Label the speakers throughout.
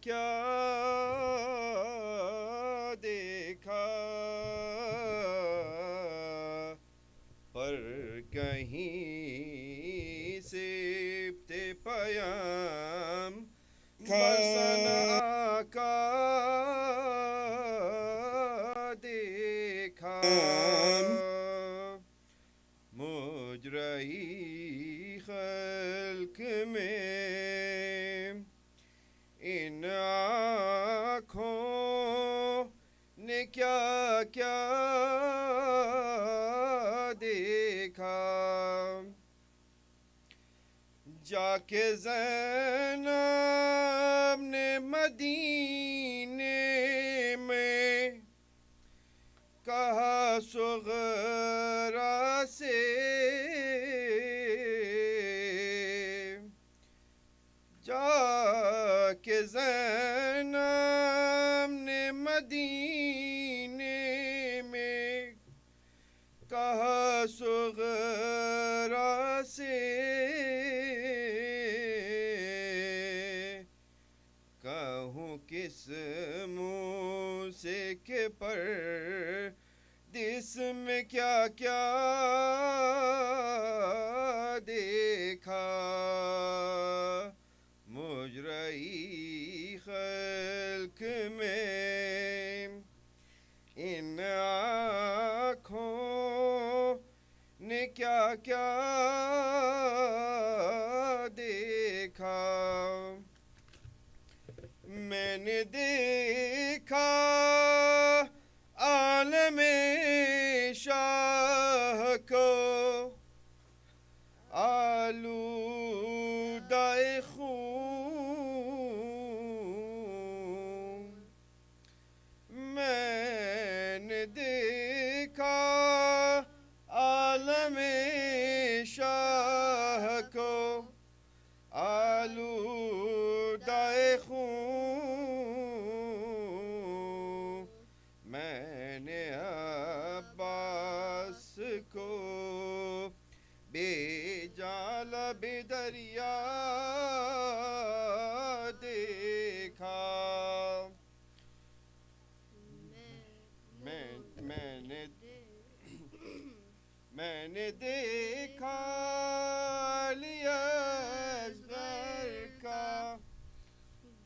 Speaker 1: کیا دیکھا، پر کہیں سبت پیام برسن آقا دیکھا، مجرہی خلق میں ان آنکھوں نے کیا کیا دیکھا، جا کے زینب نے مدینے میں کہا صغرا سے، جا کے زینب نے مدینے میں کہا صغرا سے، کہوں کس منہ سے کہ پردیس میں کیا کیا دیکھا، مجرہی خلق میں ان آنکھوں نے کیا کیا دیکھا، میں نے دیکھا عالم شاہ کو آلودہ خون، میں نے دیکھا عالم شاہ کو آلودہ خون، میں نے عباس کو بے جال بے دریا دیکھا، میں نے دیکھا علی اصغر کا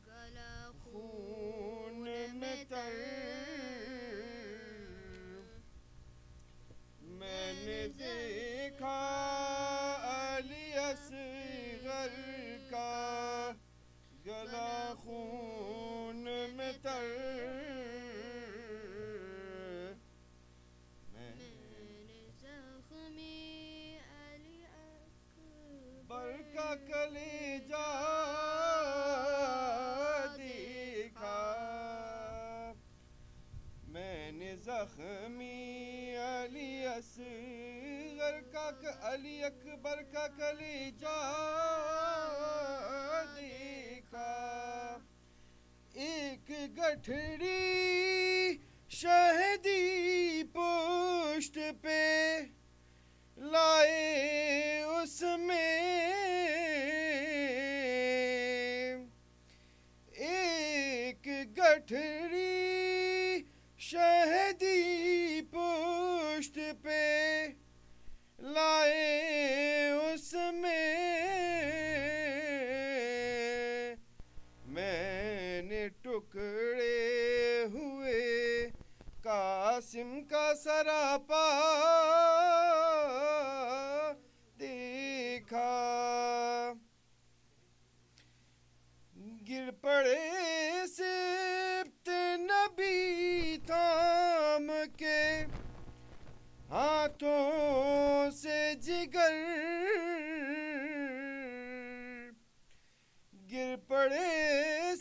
Speaker 1: گلا خون میں تر، میں نے دیکھا علی اصغر کا گلا خون میں تر، کا کلیجہ دیکھا، میں نے زخمی علی اصغر کا علی اکبر کا کلیجہ دیکھا، ایک گٹھڑی شہدی پشت پہ لائے اس میں، ایک گٹھڑی شہدی پشت پہ لائے اس میں، میں نے ٹکڑے ہوئے قاسم کا سراپا دیکھا، گر پڑے سبت نبی تھام کے ہاتھوں سے جگر، گر پڑے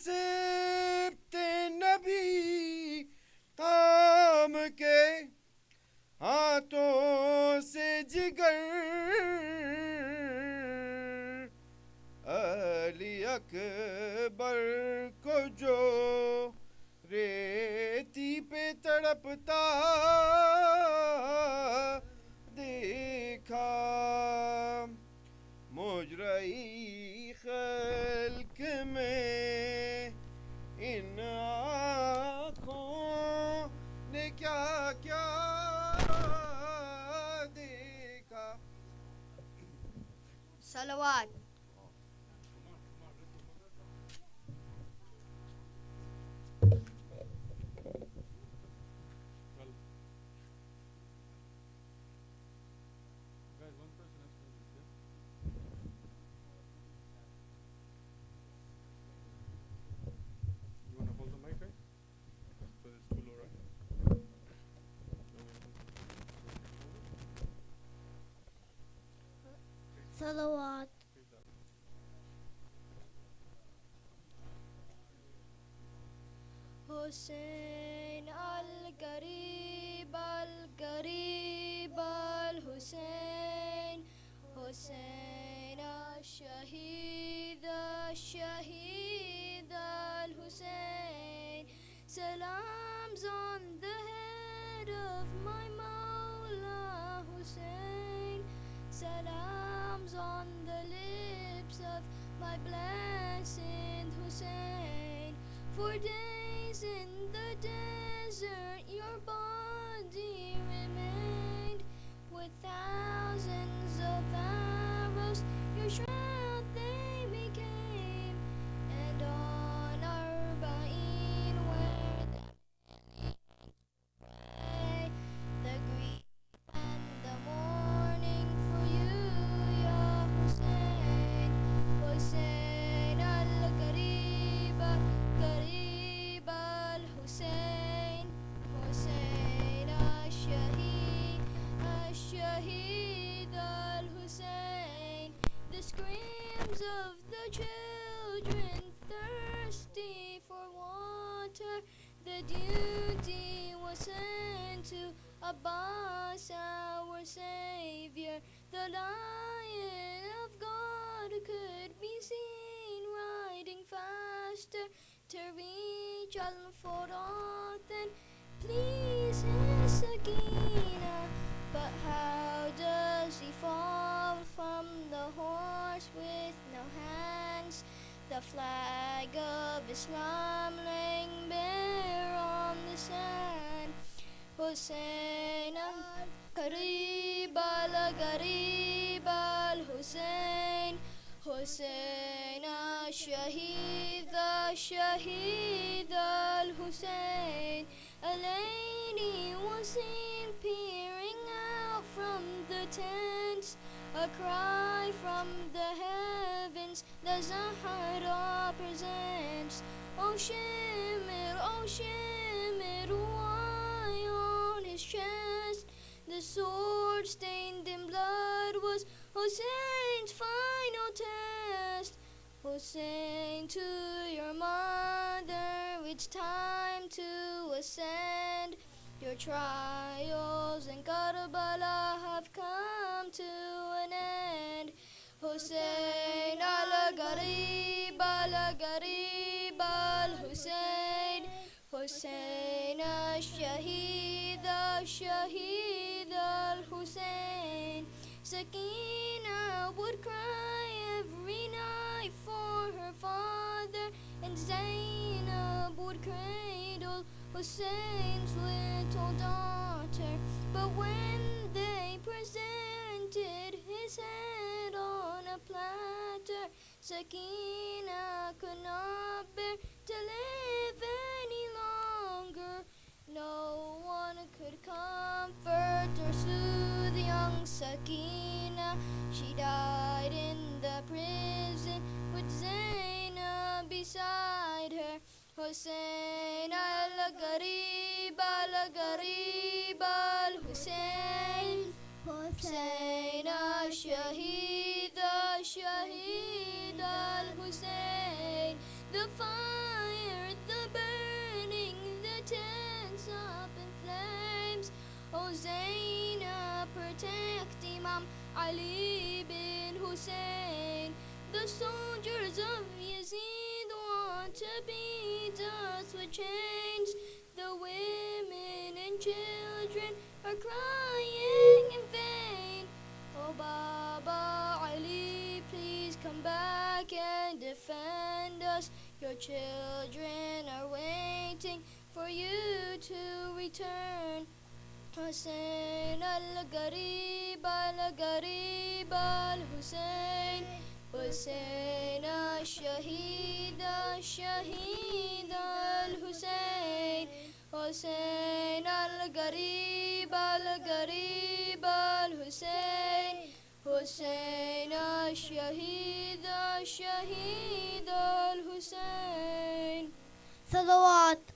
Speaker 1: سبت نبی تھام کے ہاتھوں سے جگر، علی اکبر کو جو ریتی پہ تڑپتا دیکھا، مجرہی خلق میں क्या देखा.
Speaker 2: Salawat.
Speaker 3: You want to hold the mic, guys? So it's too low, right?
Speaker 4: Salawat.
Speaker 2: Hussein al-Garib al-Garib al-Hussein Hussein al-Shahid al-Shahid al-Hussein. Salams on the head of my Mawla Hussein. Salams on the lips of my blessed Hussein. For days in the desert your body remained, with thousands of arrows your shroud they became, and on Arba'in where the pray, the grief and the mourning for you, Ya Hussein. Hussein al-Garib al-Garib al-Hussein Hussein al-Shahid al-Shahid al-Hussein. The screams of the children thirsty for water, the duty was sent to Abbas, our Savior. The Lion of God could be seen riding faster to reach Al-Furat and please his Sakina. But how does he fall from the horse with no hands? The flag of Islam laying bare on the sand. Hussein al-Garib al-Garib al-Hussein Hussein al-Shahid al-Shahid al-Hussein. A lady was seen peering out from the tents, a cry from the heavens the Zahra presents. O Shimmer, why on his chest the sword stained in blood was Hussein's final test? Hussein, to your mother it's time to ascend. Your trials in Karbala have come to an end. Hussein al-Garib al-Garib al-Hussein Hussein al-Shahid al-Shahid al-Hussein. Sakina would cry every night for her father, and Zainab would cradle Hussein's little daughter. But when they presented his head on a platter, Sakina could not bear to live any longer. No one could comfort or soothe young Sakina. She died in the prison with Zainab beside her. Hussein al-Garib al-Garib al-Hussein Hussein al-Shahid al-Shahid al-Hussein. The fire, the burning, the tents up in flames. O Zainab, protect Imam Ali bin Hussein. The soldiers of Yazid want to beat us with chains. The women and children are crying in vain. Oh Baba Ali, please come back and defend us. Your children are waiting for you to return. حسین الغریب الغریب الحسین حسین الشہید الشہید الحسین حسین الغریب الغریب الحسین حسین الشہید الشہید الحسین.
Speaker 4: صلوات.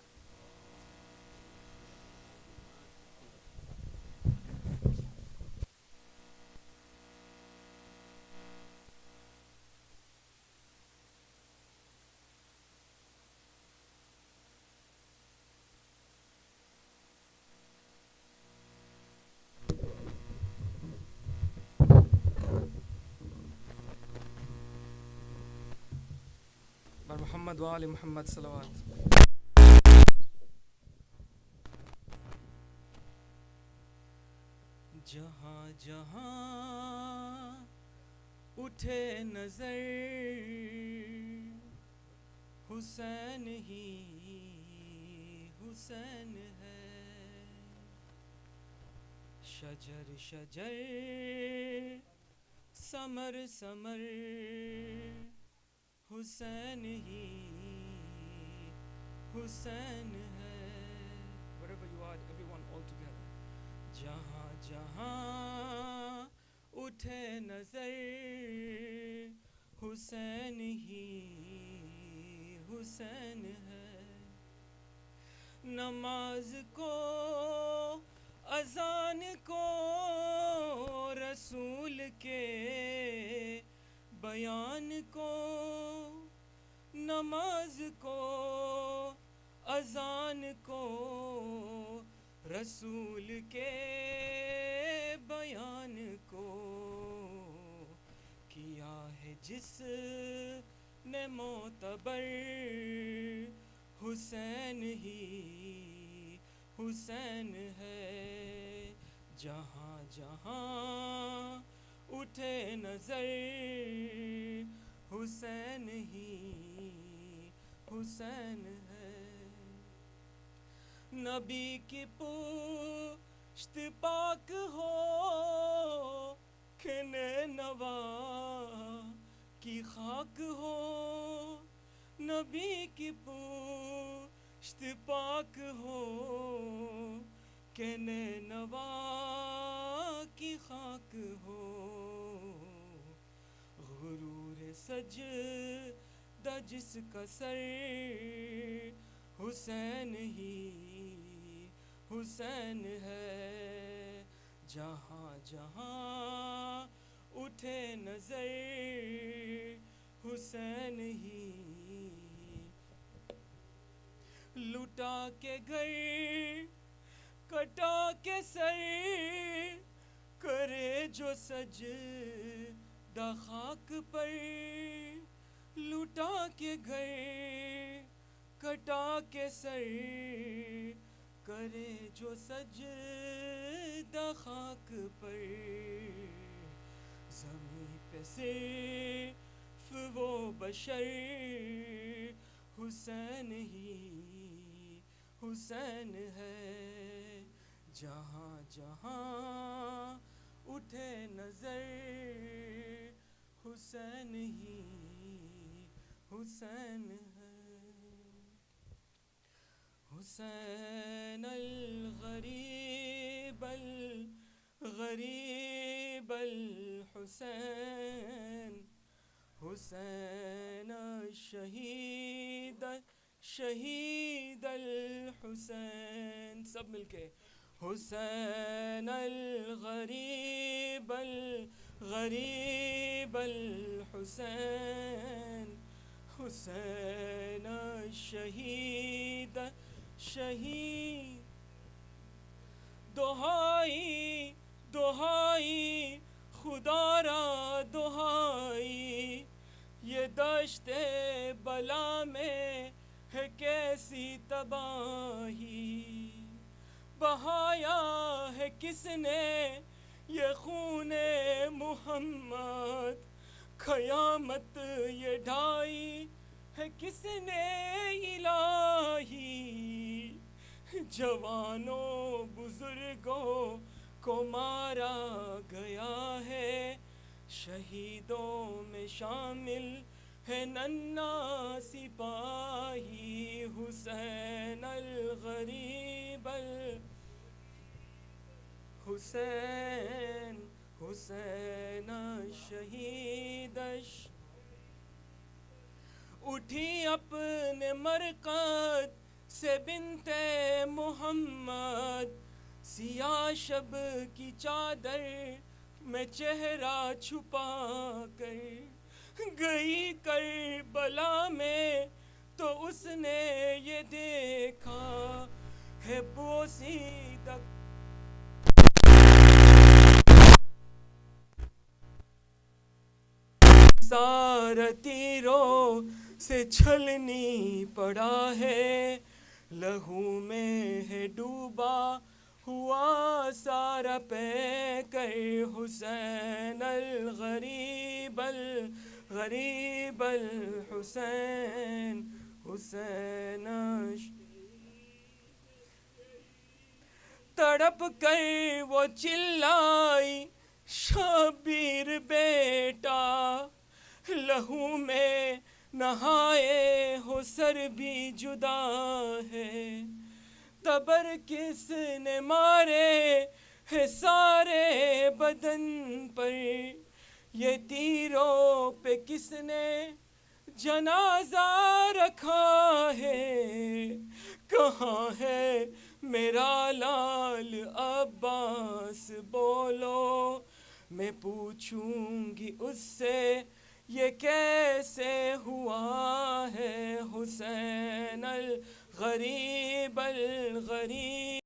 Speaker 5: محمد وآل محمد صلوات. جہاں جہاں اٹھے نظر حسین ہی حسین ہے. شجر شجر ثمر ثمر حسین ہی حسین ہے. Wherever you are, everyone all together. جہاں جہاں اٹھے نظر حسین ہی حسین ہے. نماز کو اذان کو رسول کے بیان کو. نماز کو اذان کو رسول کے بیان کو کیا ہے جس نے معتبر حسین ہی حسین ہے. جہاں جہاں اٹھے نظر حسین ہی حسین ہے. نبی کی پشت پاک ہو کہ نینوا کی خاک ہو. نبی کی پشت پاک ہو کہ نینوا کی خاک ہو. غرور سجدہ جس کا سر حسین ہی حسین ہے. جہاں جہاں اٹھے نظر حسین ہی. لٹا کے گھر کٹا کے سر کرے جو سجدہ خاک پر. لٹا کے گھر کٹا کے سر کرے جو سجدہ خاک پر. زمین پہ صرف وہ بشر حسین ہی حسین ہے. جہاں جہاں اٹھے نظر حسین ہی حسین ہے. حسین الغریب الغریب الحسین حسین الشہید شہید الحسین. سب مل کے حسین الغریب الغریب الحسین حسین الشہید شہید. دہائی دہائی خدا را دہائی یہ دشت بلا میں ہے کیسی تباہی. بہایا ہے کس نے یہ خون محمد قیامت یہ ڈھائی ہے کس نے الہی. جوانوں بزرگوں کو مارا گیا ہے، شہیدوں میں شامل ہے ننھا سپاہی حسین الغریب حسین حسین شہید اٹھی اپنے مرقد سے بنت محمد، سیاہ شب کی چادر میں چہرہ چھپا کر گئی کربلا میں، تو اس نے یہ دیکھا ہے بوسیدہ سارا تیروں سے چھلنی پڑا ہے، لہو میں ہے ڈوبا ہوا سارا پے کر حسین الغریب الغریب الحسین حسین تڑپ کر وہ چلائی شبیر بیٹا، لہو میں نہائے ہو سر بھی جدا ہے، تبر کس نے مارے ہے سارے بدن پر، یہ تیروں پہ کس نے جنازہ رکھا ہے، کہاں ہے میرا لال عباس بولو، میں پوچھوں گی اس سے یہ کیسے ہوا ہے، حسین الغریب الغریب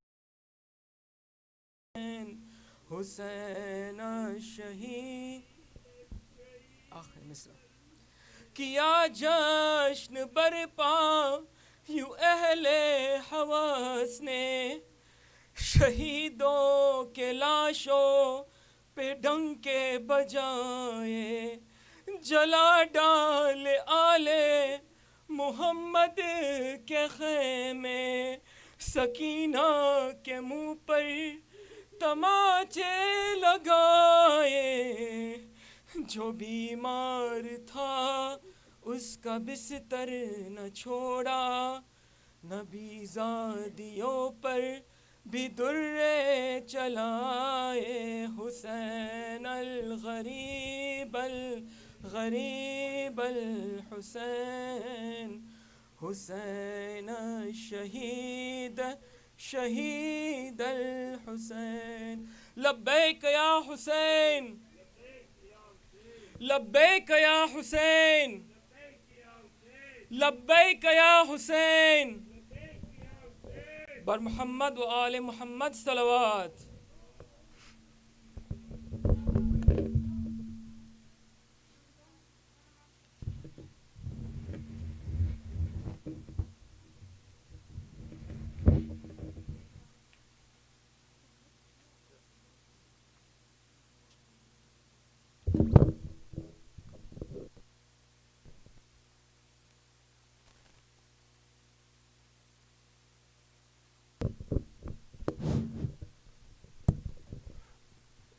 Speaker 5: حسین شہید۔ آخر مصرع کیا جشن برپا یوں اہل حواس نے، شہیدوں کے لاشوں پہ ڈنکے بجائے، جلا ڈال آل محمد کے خیمے، سکینہ کے منہ پر تماچے لگائے، جو بیمار تھا اس کا بستر نہ چھوڑا، نبی زادیوں پر بھی درے چلائے، حسین الغریب الغریب الحسین حسین شہید شہید الحسین۔ لبیک یا حسین لبیک یا حسین لبیک یا حسین، بر محمد و آل محمد صلوات۔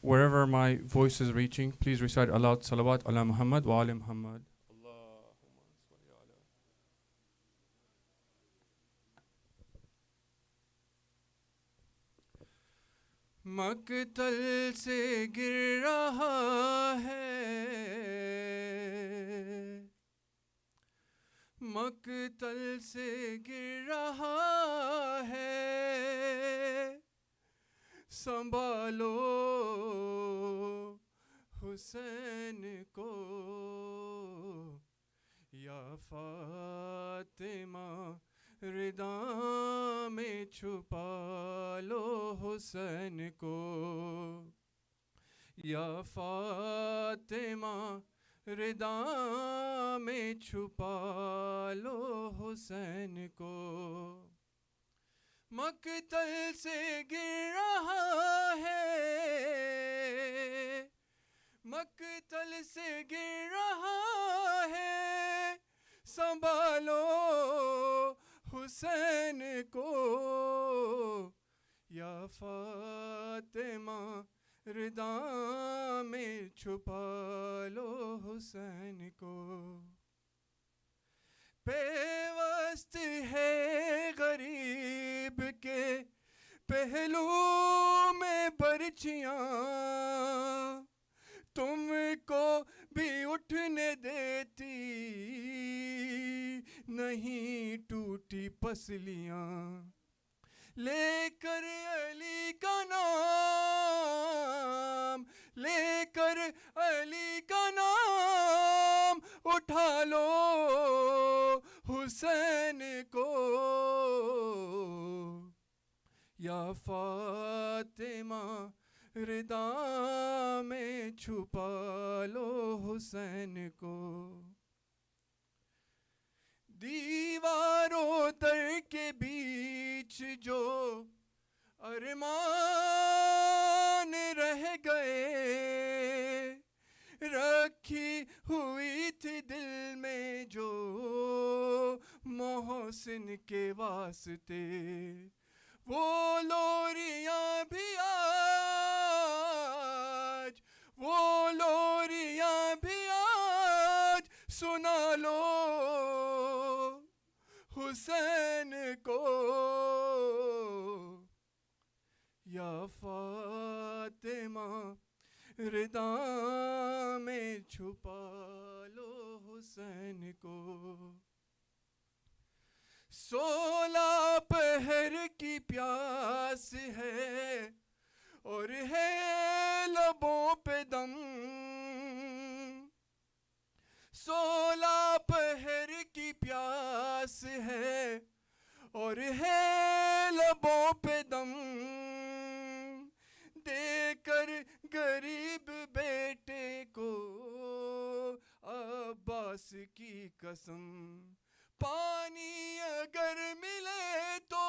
Speaker 3: Wherever my voice is reaching, please recite aloud salawat ala Muhammad wa ala Muhammad.
Speaker 1: مقتل سے گر رہا ہے، مقتل سے گر رہا ہے، سنبھالو حسین کو یا فاطمہ، ردا میں چھپا لو حسین کو، یا فاطمہ، ردا میں چھپا لو حسین کو، مقتل سے گر رہا ہے، مقتل سے گر رہا ہے، سنبھالو حسین کو یا ردا میں چھپا لو حسین کو. پیوست ہے غریب کے پہلو میں برچیاں, تم کو بھی اٹھنے دیتی نہیں ٹوٹی پسلیاں. لے کر علی کا نام, لے کر علی کا نام, اٹھا لو حسین کو. یا فاطمہ ردا میں چھپا لو حسین کو. دیواروں در کے بیچ جو ارمان رہ گئے, رکھی ہوئی تھی دل میں جو محسن کے واسطے, وہ لوریاں بھی آج, وہ لوریاں بھی آج سنا لو حسین کو. یا فاطمہ ردا میں چھپا لو حسین کو. 16 پہر کی پیاس ہے اور ہے لبوں پہ دم, 16 پہر کی پیاس ہے اور ہے لبوں پہ دم. دے کر غریب بیٹے کو عباس کی قسم, پانی اگر ملے تو,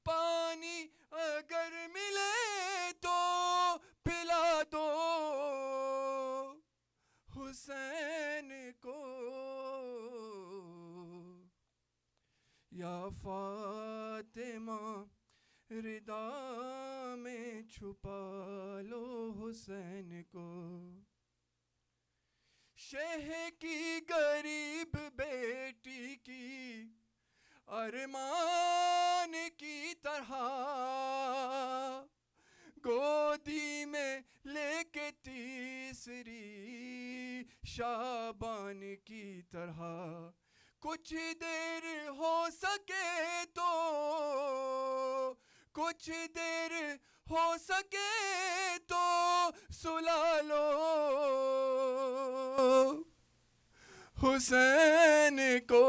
Speaker 1: پانی اگر ملے تو پلا دو حسین کو. یا فاطمہ ردا میں چھپا لو حسین کو. شہ کی غریب بیٹی کی ارمان کی طرح, گودی میں لے کے تیسری شعبان کی طرح, کچھ دیر ہو سکے تو, کچھ دیر ہو سکے تو سلا لو حسین کو.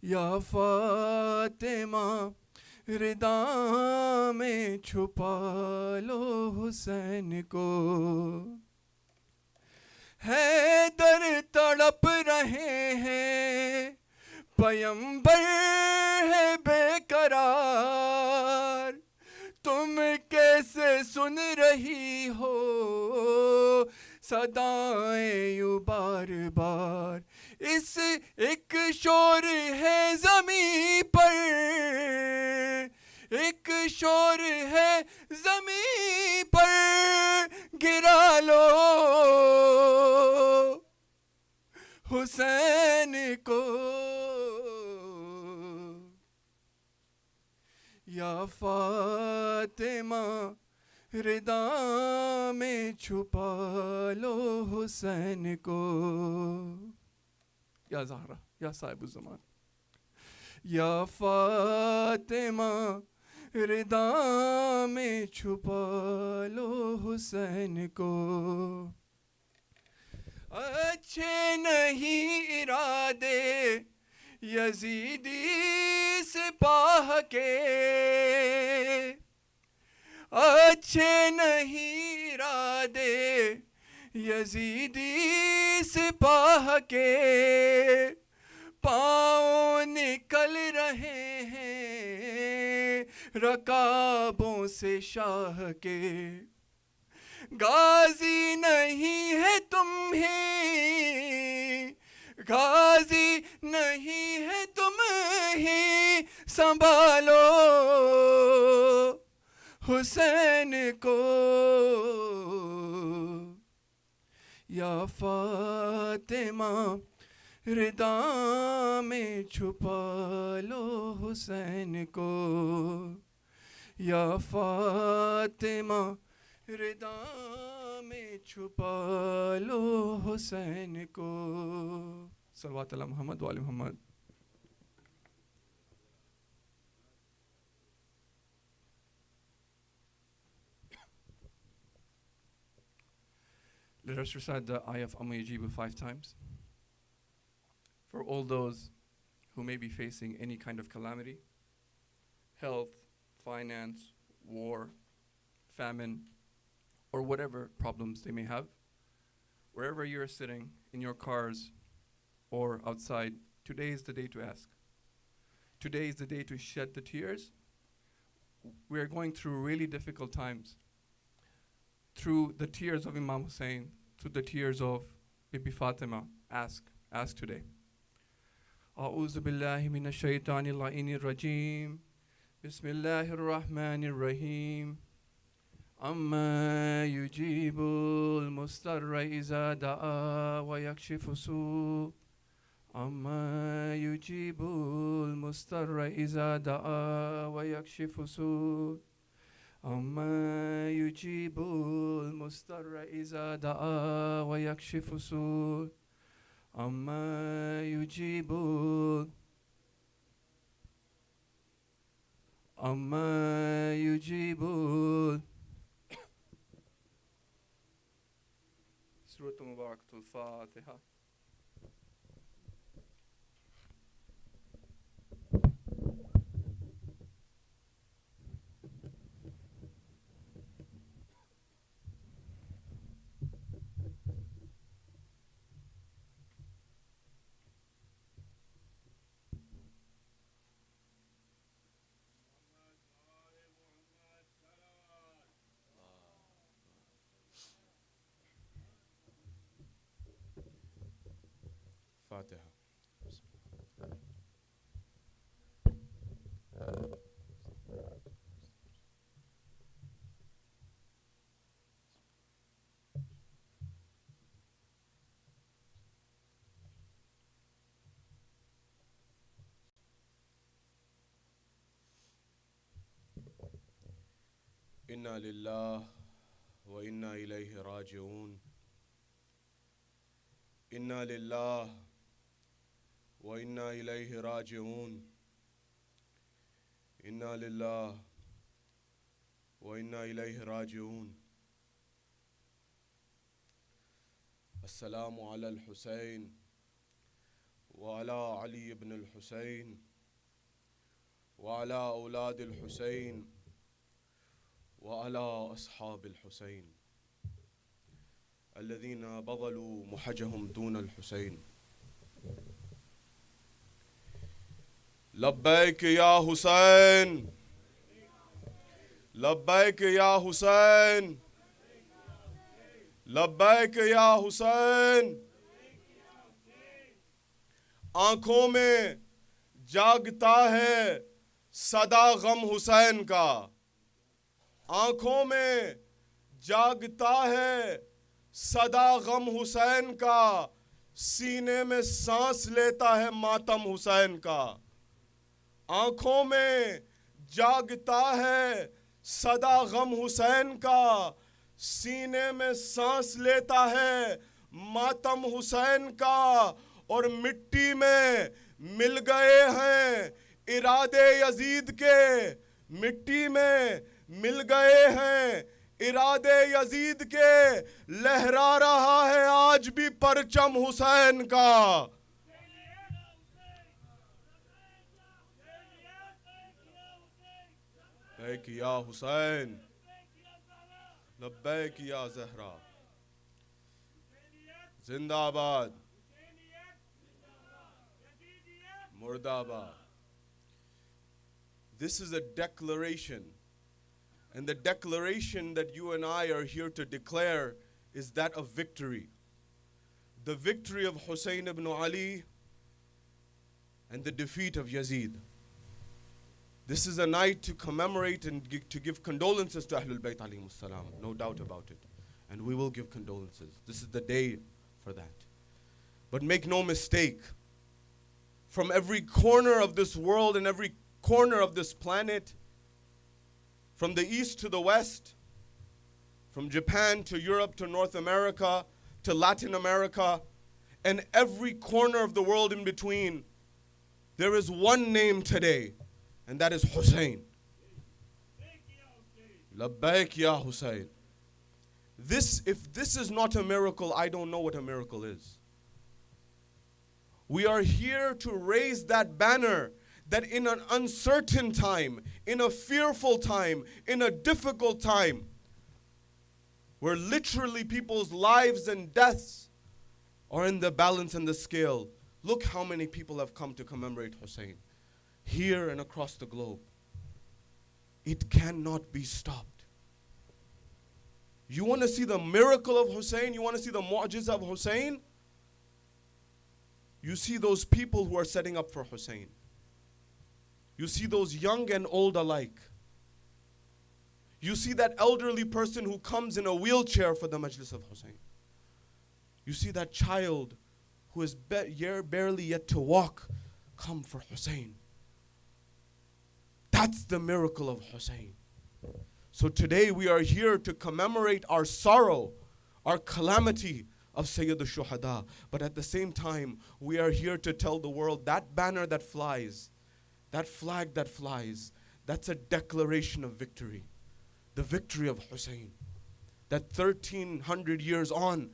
Speaker 1: یا فاطمہ ردا میں چھپا لو حسین کو. حیدر تڑپ رہے ہیں, پیمبر ہے بے قرار, تم کیسے سن رہی ہو صدائیں یوں بار بار. اس ایک شور ہے زمین پر, ایک شور ہے زمین پر, گرا لو حسین کو. یا فاطمہ ردا میں چھپا لو حسین کو. یا زہرا یا صاحب الزمان. یا فاطمہ ردا میں چھپا لو حسین کو. اچھے نہیں ارادے یزیدی سپاہ کے, اچھے نہیں ارادے یزیدی سپاہ کے, پاؤں نکل رہے ہیں رکابوں سے شاہ کے. غازی نہیں ہے تم ہی, غازی نہیں ہے تم ہی سنبھالو حسین کو یا فاطمہ ردا میں چھپا لو حسین کو یا فاطمہ ردا میں چھپا لو حسین کو. صلوات علی محمد و آل محمد. Let us recite the ayah of Amma Yajibu 5 times. For all those who may be facing any kind of calamity, health, finance, war, famine, or whatever problems they may have, wherever you're sitting, in your cars or outside, today is the day to ask. Today is the day to shed the tears. We are going through really difficult times. Through the tears of Imam Hussein, through the tears of Bibi Fatima, ask today. A'udhu billahi minash shaitanir la'inir rajim. Bismillahir rahmanir rahim. Amma yujibul mustarra iza da'a wa yakshifu su. Amma yujibul mustarra iza da'a wa yakshifu su. أَمَّا يُجِيبُ الْمُضْطَرَّ إِذَا دَعَا وَيَكْشِفُ السُّوءَ أَمَّا يُجِيبُ سورة مباركة الفاتحة.
Speaker 3: فاتحة. إنا لله وإنا إليه راجعون. إنا لله وإنا إليه راجعون. إنا لله وإنا إليه راجعون. السلام على الحسين وعلى علي بن الحسين وعلى أولاد الحسين وعلى أصحاب الحسين الذين بذلوا محجهم دون الحسين. لبيك يا حسين لبيك يا حسين لبیک یا حسین. آنکھوں میں جاگتا ہے صدا غم حسین کا. آنکھوں میں جاگتا ہے صدا غم حسین کا. سینے میں سانس لیتا ہے ماتم حسین کا. آنکھوں میں جاگتا ہے صدا غم حسین کا. سینے میں سانس لیتا ہے ماتم حسین کا. اور مٹی میں مل گئے ہیں ارادے یزید کے. مٹی میں مل گئے ہیں ارادے یزید کے. لہرا رہا ہے آج بھی پرچم حسین کا. لبیک یا حسین لبیک یا زہرا. زندہ آباد مرد آباد. This is a declaration, and the declaration that you and I are here to declare is that of victory. The victory of Hussein ibn Ali and the defeat of Yazid. This is a night to commemorate and to give condolences to Ahlul Bayt alayhimus salam, no doubt about it. And we will give condolences. This is the day for that. But make no mistake, from every corner of this world and every corner of this planet, from the east to the west, from Japan to Europe to North America to Latin America, and every corner of the world in between, there is one name today, and that is Hussein. Labbaik ya Hussein. If this is not a miracle, I don't know what a miracle is. We are here to raise that banner that in an uncertain time, in a fearful time, in a difficult time, where literally people's lives and deaths are in the balance and the scale. Look how many people have come to commemorate Hussein, here and across the globe. It cannot be stopped. You want to see the miracle of Hussein? You want to see the mu'jiza of Hussein? You see those people who are setting up for Hussein. You see those young and old alike. You see that elderly person who comes in a wheelchair for the majlis of Hussein. You see that child who is barely yet to walk come for Hussein. That's the miracle of Hussein. So today we are here to commemorate our sorrow, our calamity of Sayyid al-Shuhada. But at the same time, we are here to tell the world that banner that flies, that flag that flies, that's a declaration of victory. The victory of Hussein. That 1300 years on,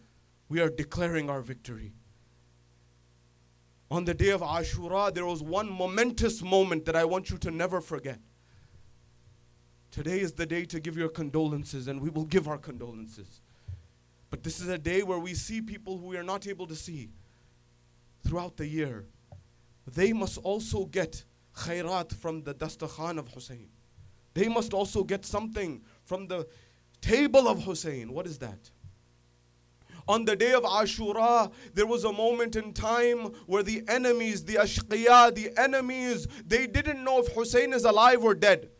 Speaker 3: we are declaring our victory. On the day of Ashura, there was one momentous moment that I want you to never forget. Today is the day to give your condolences, and we will give our condolences. But this is a day where we see people who we are not able to see throughout the year. They must also get khairat from the dastakhan of Hussein. They must also get something from the table of Hussein. What is that? On the day of Ashura, there was a moment in time where the enemies, the ashqiya, the enemies, they didn't know if Hussein is alive or dead.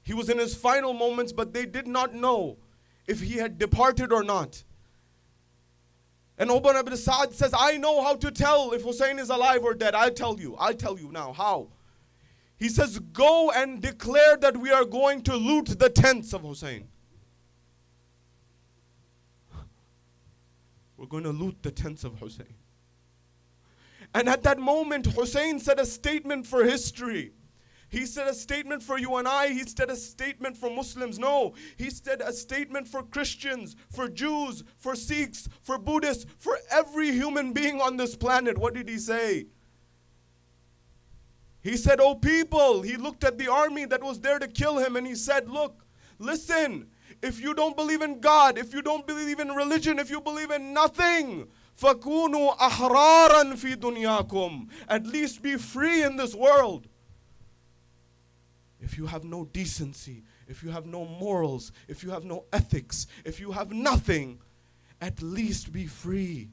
Speaker 3: He was in his final moments, but they did not know if he had departed or not. And Ubayd ibn Sa'd says, I know how to tell if Hussein is alive or dead. I'll tell you now. How? He says, go and declare that we are going to loot the tents of Hussein. We're going to loot the tents of Hussein. And at that moment, Hussein said a statement for history. He said a statement for you and I. He said a statement for Muslims. No, he said a statement for Christians, for Jews, for Sikhs, for Buddhists, for every human being on this planet. What did he say? He said, oh people, he looked at the army that was there to kill him and he said, look, listen, if you don't believe in God, if you don't believe in religion, if you believe in nothing, فَكُونُوا أَحْرَارًا فِي دُنْيَاكُمْ. At least be free in this world. If you have no decency, if you have no morals, if you have no ethics, if you have nothing, at least be free.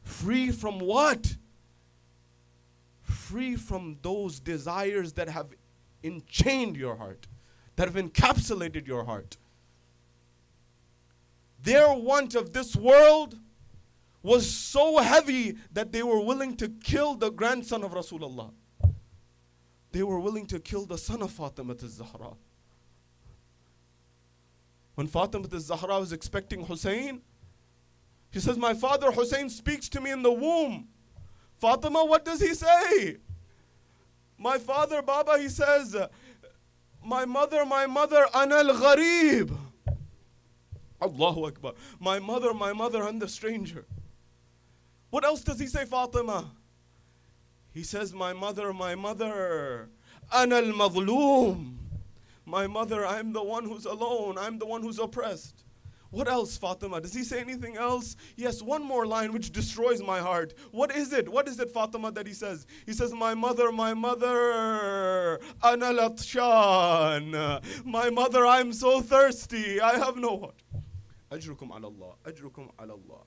Speaker 3: Free from what? Free from those desires that have enchained your heart, that have encapsulated your heart. Their want of this world was so heavy that they were willing to kill the grandson of Rasulullah. They were willing to kill the son of Fatima al-Zahra. When Fatima al-Zahra was expecting Hussein, he says, my father Hussein speaks to me in the womb. Fatima, what does he say? My father, Baba, he says, my mother, ana al-gharib. Allahu Akbar. My mother, I'm the stranger. What else does he say, Fatima? He says, my mother, ana al-mazloom. My mother, I'm the one who's alone. I'm the one who's oppressed. What else, Fatima? Does he say anything else? Yes, one more line which destroys my heart. What is it? What is it, Fatima, that he says? He says, my mother, ana latshan. My mother, I'm so thirsty. I have no what. Ajrukum ala Allah. Ajrukum ala Allah.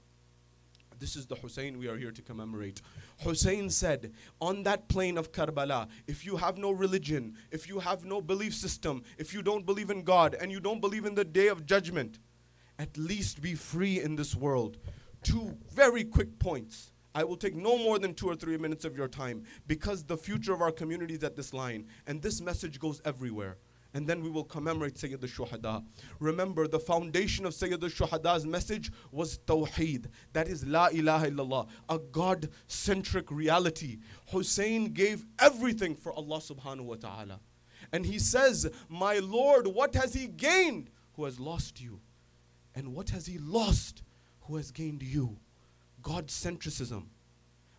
Speaker 3: This is the Hussein we are here to commemorate. Hussein said, on that plain of Karbala, if you have no religion, if you have no belief system, if you don't believe in God, and you don't believe in the day of judgment, at least be free in this world. 2 very quick points. I will take no more than 2 or 3 minutes of your time, because the future of our community is at this line, and this message goes everywhere. And then we will commemorate Sayyid al-Shuhada. Remember, the foundation of Sayyid al-Shuhada's message was Tawheed. That is La ilaha illallah, a God-centric reality. Hussein gave everything for Allah subhanahu wa ta'ala. And he says, my Lord, what has he gained who has lost you? And what has he lost who has gained you? God-centricism.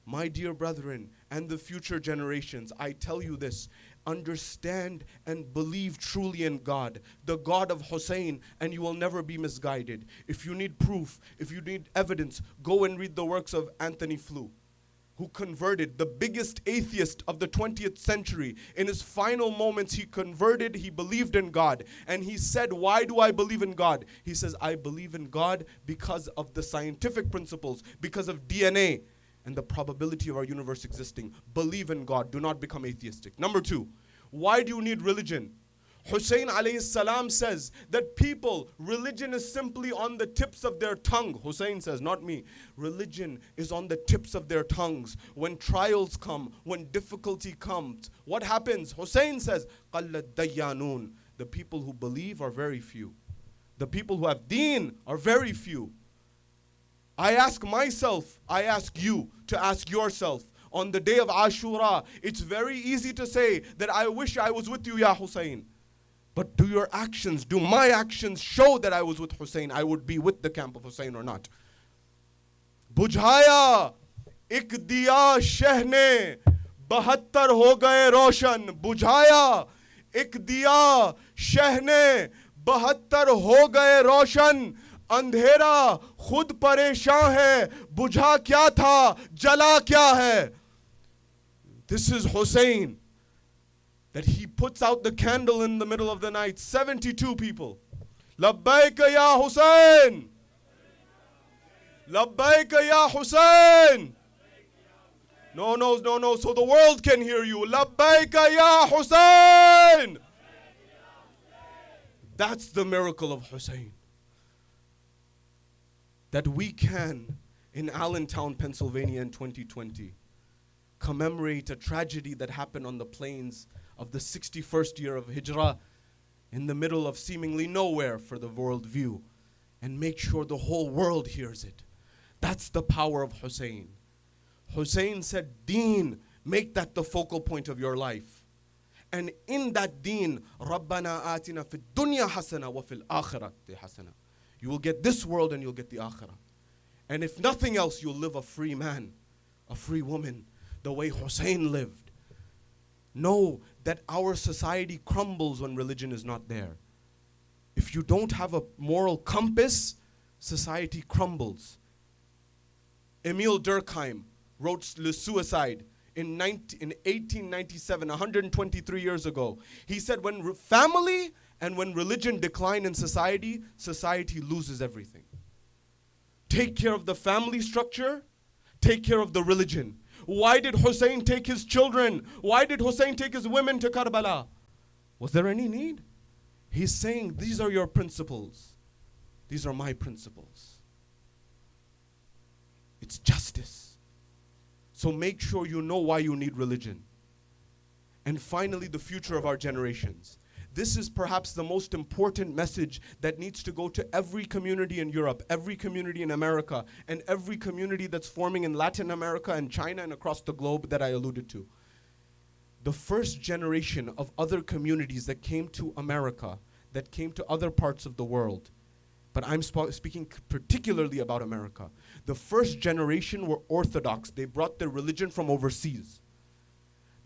Speaker 3: My dear brethren, and the future generations, I tell you this, understand and believe truly in God, the God of Hussein, and you will never be misguided. If you need proof, if you need evidence, go and read the works of Anthony Flew, who converted, the biggest atheist of the 20th century. In his final moments, he converted, he believed in God. And he said, why do I believe in God? He says, I believe in God because of the scientific principles, because of DNA, and the probability of our universe existing. Believe in God. Do not become atheistic. Number 2, why do you need religion? Hussein alayhi salam says that people, religion is simply on the tips of their tongue. Hussein says, not me. Religion is on the tips of their tongues. When trials come, when difficulty comes, what happens? Hussein says, قَلَّ الدَّيَّانُونَ. The people who believe are very few. The people who have deen are very few. I ask myself, I ask you to ask yourself. On the day of Ashura, it's very easy to say that I wish I was with you, Ya Hussein. But do your actions, do my actions show that I was with Hussein? I would be with the camp of Hussein or not? Bujhaya ik diya sheh ne 72 ho gaye roshan. Bujhaya ik diya sheh ne 72 ho gaye roshan. अंधेरा खुद परेशान है, बुझा क्या था, जला क्या है. This is Hussein, that he puts out the candle in the middle of the night. 72 people. Labbaika ya Hussein. Labbaika ya Hussein. No, so the world can hear you. Labbaika ya Hussein. That's the miracle of Hussein. That we can, in Allentown, Pennsylvania in 2020, commemorate a tragedy that happened on the plains of the 61st year of Hijrah, in the middle of seemingly nowhere for the world view, and make sure the whole world hears it. That's the power of Hussein. Hussein said, Deen, make that the focal point of your life. And in that deen, Rabbana atina fid dunya hasana wa fil akhirati hasana. You will get this world and you'll get the akhirah. And if nothing else, you'll live a free man, a free woman, the way Hussein lived. Know that our society crumbles when religion is not there. If you don't have a moral compass, society crumbles. Emil Durkheim wrote Le Suicide in 1897, 123 years ago. He said when family and when religion decline in society, society loses everything. Take care of the family structure, take care of the religion. Why did Hussein take his children? Why did Hussein take his women to Karbala? Was there any need? He's saying, these are your principles. These are my principles. It's justice. So make sure you know why you need religion. And finally, the future of our generations. This is perhaps the most important message that needs to go to every community in Europe, every community in America, and every community that's forming in Latin America and China and across the globe that I alluded to. The first generation of other communities that came to America, that came to other parts of the world, but I'm speaking particularly about America. The first generation were Orthodox. They brought their religion from overseas.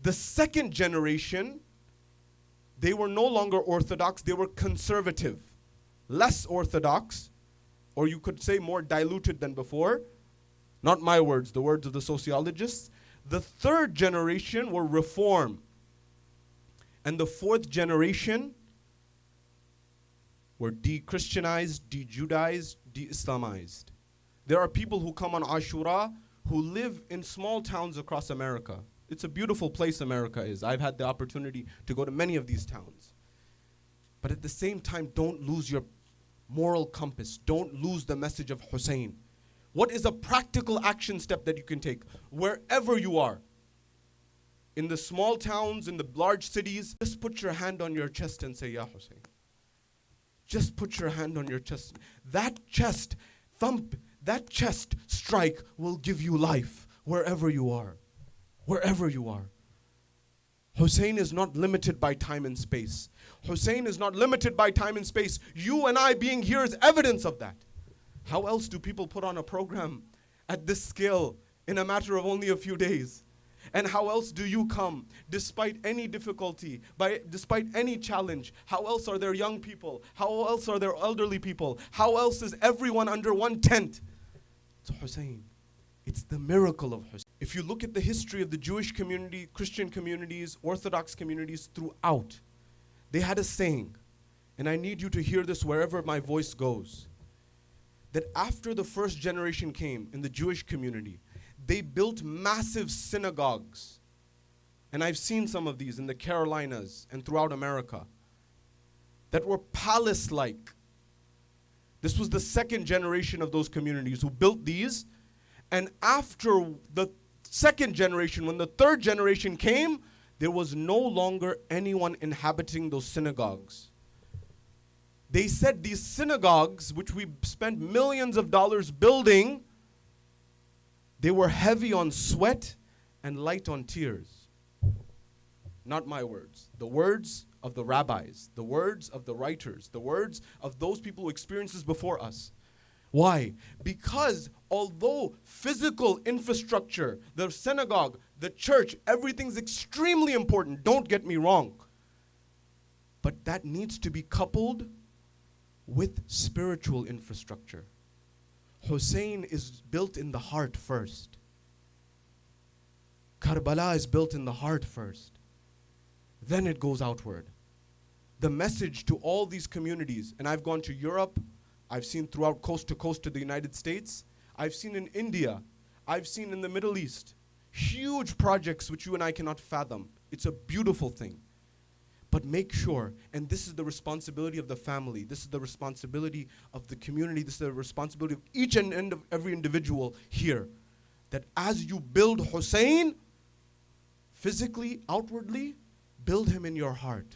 Speaker 3: The second generation, they were no longer Orthodox, they were conservative, less Orthodox, or you could say more diluted than before. Not my words, the words of the sociologists. The third generation were Reform. And the fourth generation were de-Christianized, de-Judaized, de-Islamized. There are people who come on Ashura who live in small towns across America. It's a beautiful place, America is. I've had the opportunity to go to many of these towns. But at the same time, don't lose your moral compass. Don't lose the message of Hussein. What is a practical action step that you can take wherever you are? In the small towns, in the large cities, just put your hand on your chest and say, Ya Hussein. Just put your hand on your chest. That chest thump, that chest strike will give you life wherever you are. Wherever you are. Hussein is not limited by time and space. Hussein is not limited by time and space. You and I being here is evidence of that. How else do people put on a program at this scale in a matter of only a few days? And how else do you come despite any difficulty, despite any challenge? How else are there young people? How else are there elderly people? How else is everyone under one tent? It's Hussein. It's the miracle of Hussein. If you look at the history of the Jewish community, Christian communities, Orthodox communities throughout, they had a saying, and I need you to hear this wherever my voice goes, that after the first generation came in the Jewish community, they built massive synagogues. And I've seen some of these in the Carolinas and throughout America that were palace-like. This was the second generation of those communities who built these. And after the second generation, when the third generation came, there was no longer anyone inhabiting those synagogues. They said these synagogues, which we spent millions of dollars building, they were heavy on sweat and light on tears. Not my words. The words of the rabbis, the words of the writers, the words of those people who experienced this before us. Why? Because although physical infrastructure, the synagogue, the church, everything's extremely important, don't get me wrong. But that needs to be coupled with spiritual infrastructure. Hussein is built in the heart first. Karbala is built in the heart first. Then it goes outward. The message to all these communities, and I've gone to Europe, I've seen throughout coast to coast to the United States, I've seen in India, I've seen in the Middle East, huge projects which you and I cannot fathom. It's a beautiful thing. But make sure, and this is the responsibility of the family, this is the responsibility of the community, this is the responsibility of each and every individual here, that as you build Hussein, physically, outwardly, build him in your heart.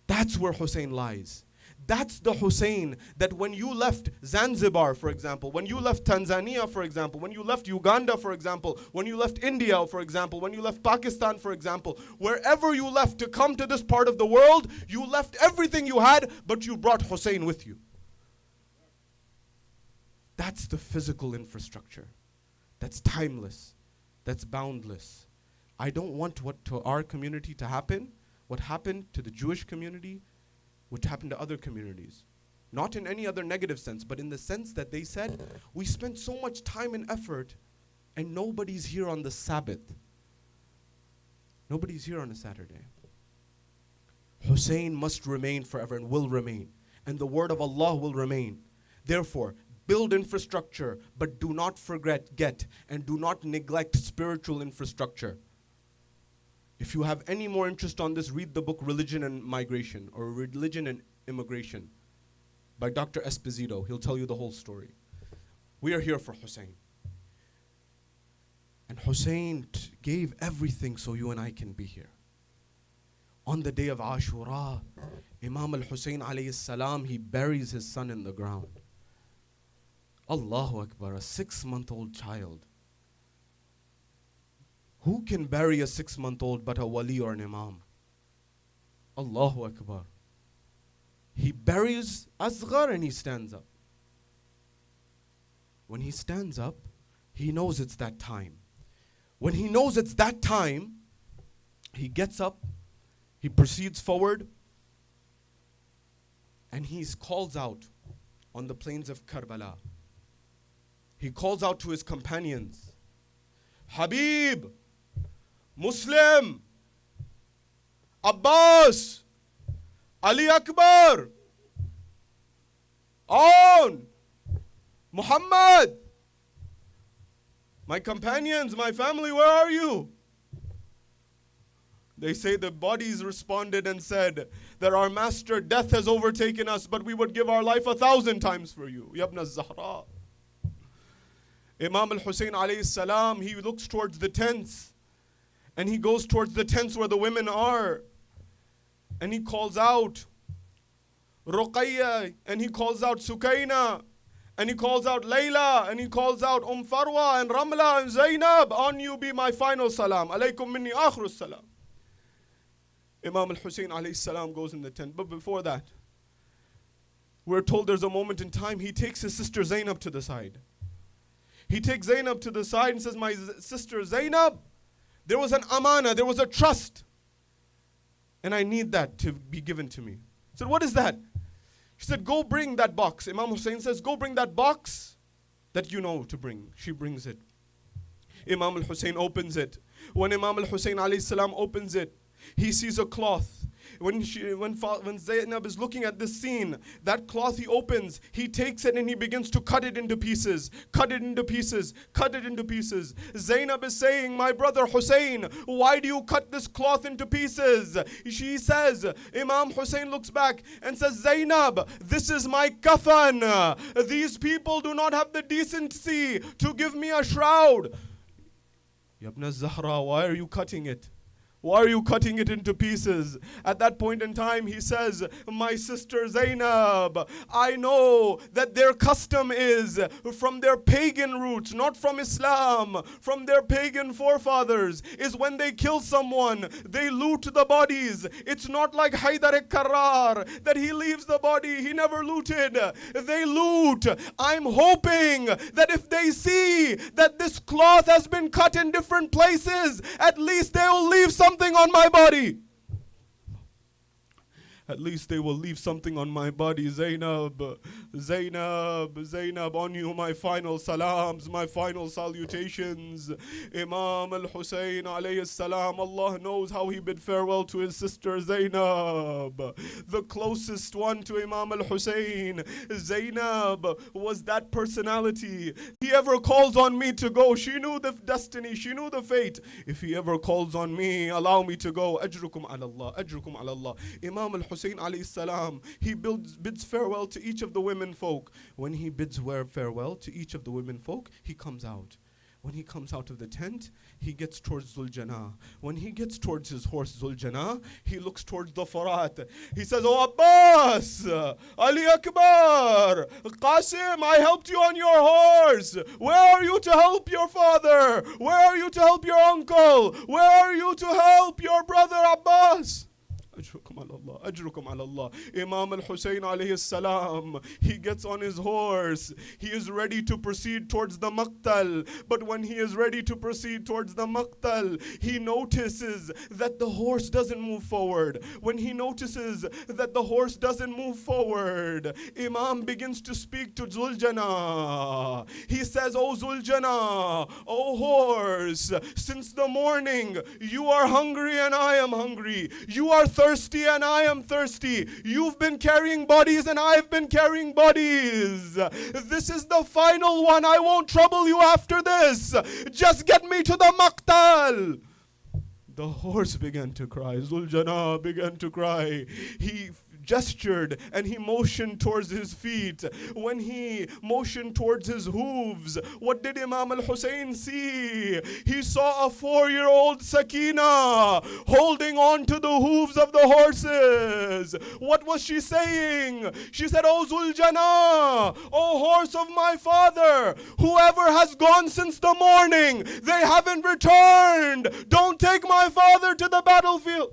Speaker 3: That's where Hussein lies. That's the Hussein that when you left Zanzibar, for example, when you left Tanzania, for example, when you left Uganda, for example, when you left India, for example, when you left Pakistan, for example, wherever you left to come to this part of the world, you left everything you had, but you brought Hussein with you. That's the physical infrastructure. That's timeless. That's boundless. I don't want what to our community to happen, what happened to the Jewish community, which happened to other communities. Not in any other negative sense, but in the sense that they said, we spent so much time and effort and nobody's here on the Sabbath. Nobody's here on a Saturday. Hussein must remain forever and will remain. And the word of Allah will remain. Therefore, build infrastructure, but do not forget and do not neglect spiritual infrastructure. If you have any more interest on this, read the book Religion and Migration, or Religion and Immigration by Dr. Esposito. He'll tell you the whole story. We are here for Hussein. And Hussein gave everything so you and I can be here. On the day of Ashura, Imam al-Hussein alayhi salam, he buries his son in the ground. Allahu Akbar, a 6-month-old child. Who can bury a 6-month-old but a wali or an imam? Allahu Akbar. He buries Asghar and he stands up. When he stands up, he knows it's that time. When he knows it's that time, he gets up, he proceeds forward, and he calls out on the plains of Karbala. He calls out to his companions, Habib, Muslim, Abbas, Ali Akbar, On, Muhammad, my companions, my family, where are you? They say the bodies responded and said that our master, death has overtaken us, but we would give our life 1,000 times for you. Yabna Zahra. Imam al-Hussein alayhi salam, he looks towards the tents. And he goes towards the tents where the women are. And he calls out Ruqayya, and he calls out Sukaina, and he calls out Layla, and he calls out Farwa and Ramla and Zainab. On you be my final salam. Alaykum minni akhiru salam. Imam al-Hussein alayhi salam goes in the tent. But before that, we're told there's a moment in time he takes his sister Zainab to the side. He takes Zainab to the side and says, my sister Zainab, there was an amana, there was a trust. And I need that to be given to me. He said, what is that? She said, go bring that box. Imam Hussein says, go bring that box that you know to bring. She brings it. Imam al-Hussein opens it. When Imam al-Hussein alayhi salam opens it, he sees a cloth. When Zainab is looking at this scene, that cloth he opens, he takes it and he begins to cut it into pieces, cut it into pieces, cut it into pieces. Zainab is saying, my brother Hussein, why do you cut this cloth into pieces? She says, Imam Hussein looks back and says, Zainab, this is my kafan. These people do not have the decency to give me a shroud. Yabna Zahra, why are you cutting it? Why are you cutting it into pieces? At that point in time, he says, my sister Zainab, I know that their custom is from their pagan roots, not from Islam, from their pagan forefathers, is when they kill someone, they loot the bodies. It's not like Haydar al-Karrar, that he leaves the body, he never looted. They loot. I'm hoping that if they see that this cloth has been cut in different places, at least they will leave something on my body. At least they will leave something on my body. Zainab, Zainab, Zainab, on you my final salams, my final salutations. Imam al-Hussein alayhi salam, Allah knows how he bid farewell to his sister Zainab. The closest one to Imam al-Hussein. Zainab was that personality. If he ever calls on me to go, she knew the destiny, she knew the fate. If he ever calls on me, allow me to go. Ajrukum ala Allah, ajrukum ala Allah. Imam al-Hussein alayhi salam, he bids farewell to each of the women folk. When he bids farewell to each of the women folk, he comes out. When he comes out of the tent, he gets towards Zuljanah. When he gets towards his horse Zuljanah, he looks towards the Farat. He says, oh Abbas, Ali Akbar, Qasim, I helped you on your horse. Where are you to help your father? Where are you to help your uncle? Where are you to help your brother Abbas? Ajrukum ala Allah, ajrukum ala Allah. Imam al-Hussein alayhi salam, he gets on his horse. He is ready to proceed towards the Maqtal. But when he is ready to proceed towards the Maqtal, he notices that the horse doesn't move forward. When he notices that the horse doesn't move forward, Imam begins to speak to Zuljanah. He says, oh Zuljanah, oh horse, since the morning you are hungry and I am hungry. You are thirsty and I am thirsty. You've been carrying bodies and I've been carrying bodies. This is the final one. I won't trouble you after this. Just get me to the Maqtal. The horse began to cry. Zuljanah began to cry. He gestured and he motioned towards his feet. When he motioned towards his hooves, what did Imam al-Hussein see? He saw a 4-year-old Sakina holding on to the hooves of the horses. What was she saying? She said, oh Zuljanah, oh horse of my father, whoever has gone since the morning, they haven't returned. Don't take my father to the battlefield.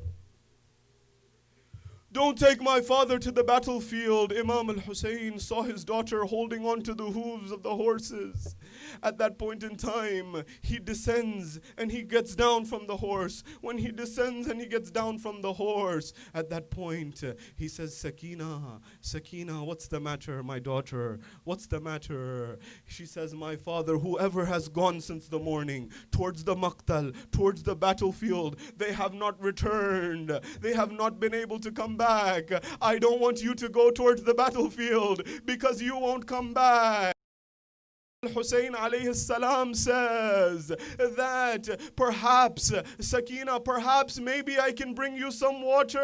Speaker 3: Don't take my father to the battlefield. Imam al-Hussein saw his daughter holding on to the hooves of the horses. At that point in time, he descends and he gets down from the horse. When he descends and he gets down from the horse, at that point, he says, Sakina, Sakina, what's the matter, my daughter? What's the matter? She says, my father, whoever has gone since the morning towards the Maqtal, towards the battlefield, they have not returned. They have not been able to come back. I don't want you to go towards the battlefield because you won't come back. Hussein alayhi salam says that perhaps, Sakina, perhaps maybe I can bring you some water.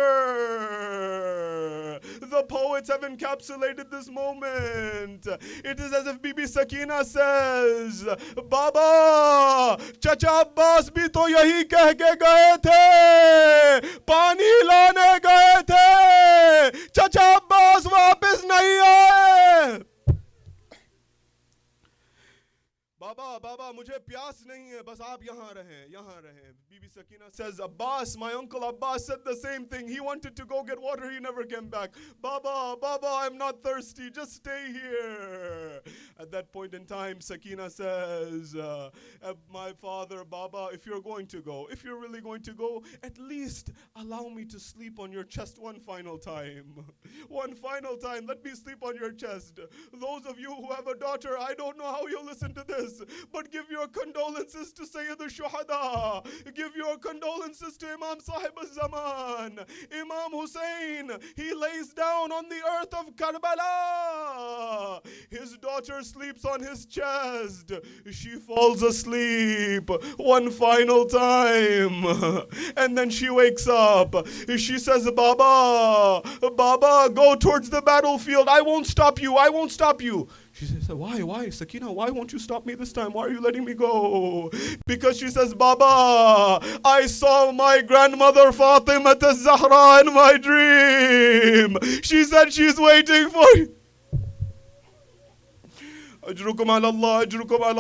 Speaker 3: The poets have encapsulated this moment. It is as if Bibi Sakina says, Baba, Chacha Abbas bhi to yahi keh ke gaye the, pani lane gaye the, Chacha Abbas वापस नहीं आए. Baba, मुझे प्यास नहीं है, बस आप यहाँ रहें. Bibi Sakina says, Abbas, my uncle Abbas said the same thing. He wanted to go get water, he never came back. Baba, I'm not thirsty, just stay here. At that point in time, Sakina says, my father, Baba, if you're really going to go, at least allow me to sleep on your chest one final time. One final time, let me sleep on your chest. Those of you who have a daughter, I don't know how you'll listen to this, but give your condolences to Sayyid al-Shuhada. Give your condolences to Imam Sahib al-Zaman. Imam Hussein, he lays down on the earth of Karbala. His daughter sleeps on his chest. She falls asleep one final time. And then she wakes up. She says, Baba, go towards the battlefield. I won't stop you. She says, why, Sakina, why won't you stop me this time? Why are you letting me go? Because she says, Baba, I saw my grandmother Fatima az-Zahra in my dream. She said she's waiting for you. Ajrukum ala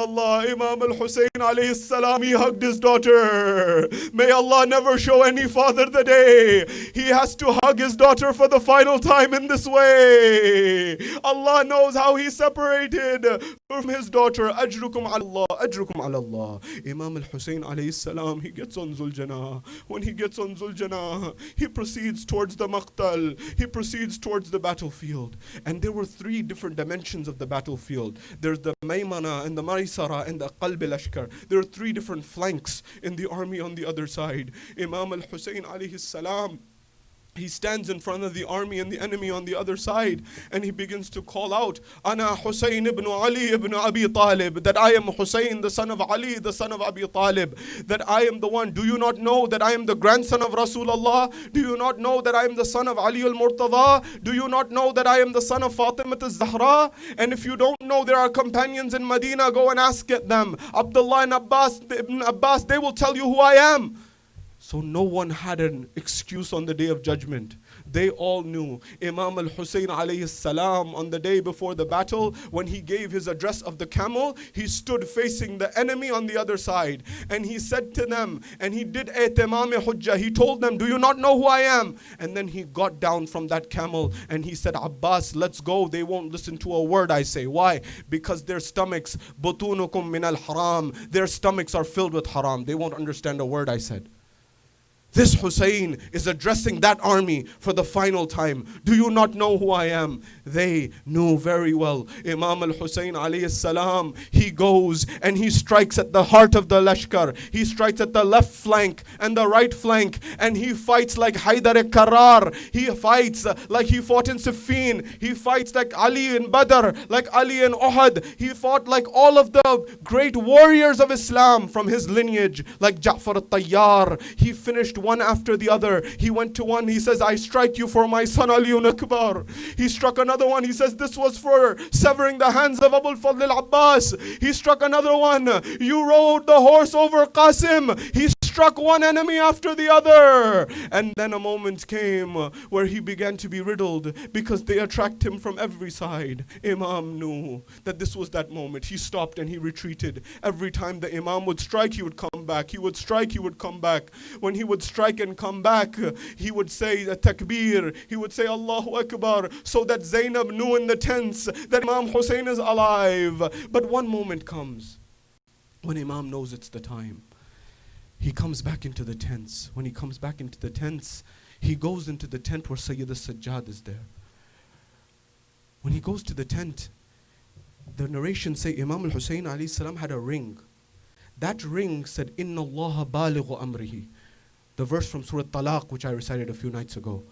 Speaker 3: Allah. Imam al-Hussein alayhi salam, he hugged his daughter. May Allah never show any father the day he has to hug his daughter for the final time in this way. Allah knows how he separated from his daughter. Ajrukum ala Allah. Imam al-Hussein alayhi salam, he gets on Zuljanah. When he gets on Zuljanah, he proceeds towards the maqtal. He proceeds towards the battlefield. And there were 3 different dimensions of the battlefield. There's the Maymana and the Marisara and the Qalb al-Ashkar. There are 3 different flanks in the army on the other side. Imam al-Hussein alayhi salam, he stands in front of the army and the enemy on the other side, and he begins to call out, Ana Hussein ibn Ali ibn Abi Talib, that I am Hussein, the son of Ali, the son of Abi Talib, that I am the one. Do you not know that I am the grandson of Rasulullah? Do you not know that I am the son of Ali al-Murtada? Do you not know that I am the son of Fatima az-Zahra? And if you don't know, there are companions in Medina, go and ask them. Abdullah and Ibn Abbas, they will tell you who I am. So no one had an excuse on the day of judgment. They all knew. Imam al-Hussein alayhi salam, on the day before the battle, when he gave his address of the camel, he stood facing the enemy on the other side. And he said to them, and he did itimam hujjah, he told them, do you not know who I am? And then he got down from that camel and he said, Abbas, let's go. They won't listen to a word I say. Why? Because their stomachs, butunukum min al-haram, their stomachs are filled with haram. They won't understand a word I said. This Hussein is addressing that army for the final time. Do you not know who I am? They knew very well. Imam al-Hussein alayhi salam, he goes and he strikes at the heart of the Lashkar. He strikes at the left flank and the right flank, and he fights like Haydar al-Karrar. He fights like he fought in Siffin. He fights like Ali in Badr, like Ali in Uhud. He fought like all of the great warriors of Islam from his lineage, like Ja'far al-Tayyar. He finished one after the other. He went to one, he says, I strike you for my son Aliun Akbar. He struck another one, he says, this was for severing the hands of Abul Fadl al-Abbas. He struck another one, you rode the horse over Qasim. He struck one enemy after the other. And then a moment came where he began to be riddled because they attacked him from every side. Imam knew that this was that moment. He stopped and he retreated. Every time the Imam would strike, he would come back. He would strike, he would come back. When he would strike and come back, he would say a takbir. He would say Allahu Akbar, so that Zainab knew in the tents that Imam Hussein is alive. But one moment comes when Imam knows it's the time. He comes back into the tents. When he comes back into the tents, he goes into the tent where Sayyid al-Sajjad is there. When he goes to the tent, the narrations say Imam al-Hussein alayhi salam had a ring. That ring said, Inna Allah balighu amrihi. The verse from Surah Talaq, which I recited a few nights ago.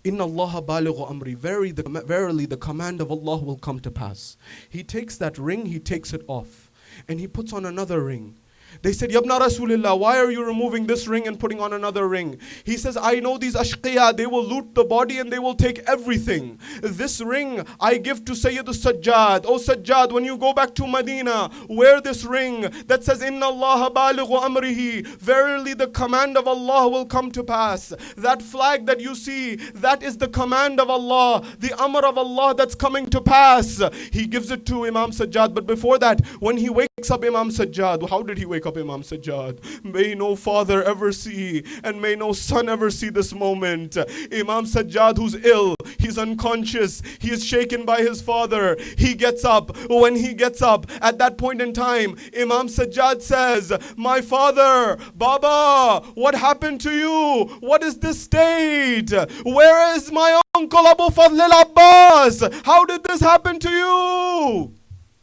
Speaker 3: Inna Allah balighu amri. Verily the command of Allah will come to pass. He takes that ring, he takes it off, and he puts on another ring. They said, Yabna Rasulillah, why are you removing this ring and putting on another ring? He says, I know these ashqiya, they will loot the body and they will take everything. This ring I give to Sayyid Sajjad. Oh Sajjad, when you go back to Medina, wear this ring that says, Inna Allah balighu amrihi. Verily the command of Allah will come to pass. That flag that you see, that is the command of Allah, the amr of Allah that's coming to pass. He gives it to Imam Sajjad. But before that, when he wakes up Imam Sajjad, how did he wake up Imam Sajjad? May no father ever see and may no son ever see this moment. Imam Sajjad, who's ill, he's unconscious, he is shaken by his father. He gets up. When he gets up, at that point in time, Imam Sajjad says, my father, Baba, what happened to you? What is this state? Where is my uncle Abu Fadl al-Abbas? How did this happen to you?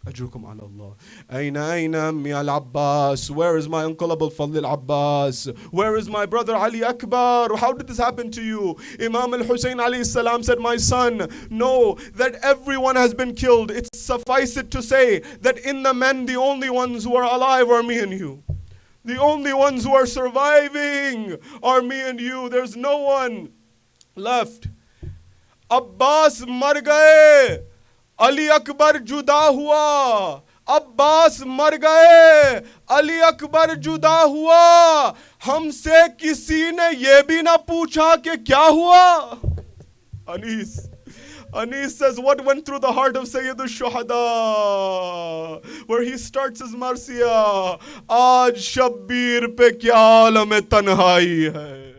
Speaker 3: Ajrukum ala Allah. Aina ammi al-Abbas. Where is my uncle Abu Fadl al-Abbas? Where is my brother Ali Akbar? How did this happen to you? Imam al-Hussein alayhi salam said, my son, know that everyone has been killed. It's suffice it to say that in the men, the only ones who are alive are me and you. The only ones who are surviving are me and you. There's no one left. Abbas mar gaye. Ali Akbar juda hua. Abbas mar gaye. Ali Akbar juda hua. Humse kisi ne ye bhi na poocha ke kya hua? Anis says, what went through the heart of Sayyid al-Shuhada? Where he starts his marsiya. Aaj shabbir pe kya alam tanhai hai.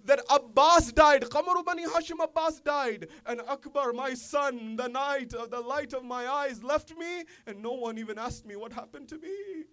Speaker 3: That Abbas died, Qamaru Bani Hashim Abbas died, and Akbar, my son, the light of my eyes, left me, and no one even asked me what happened to me.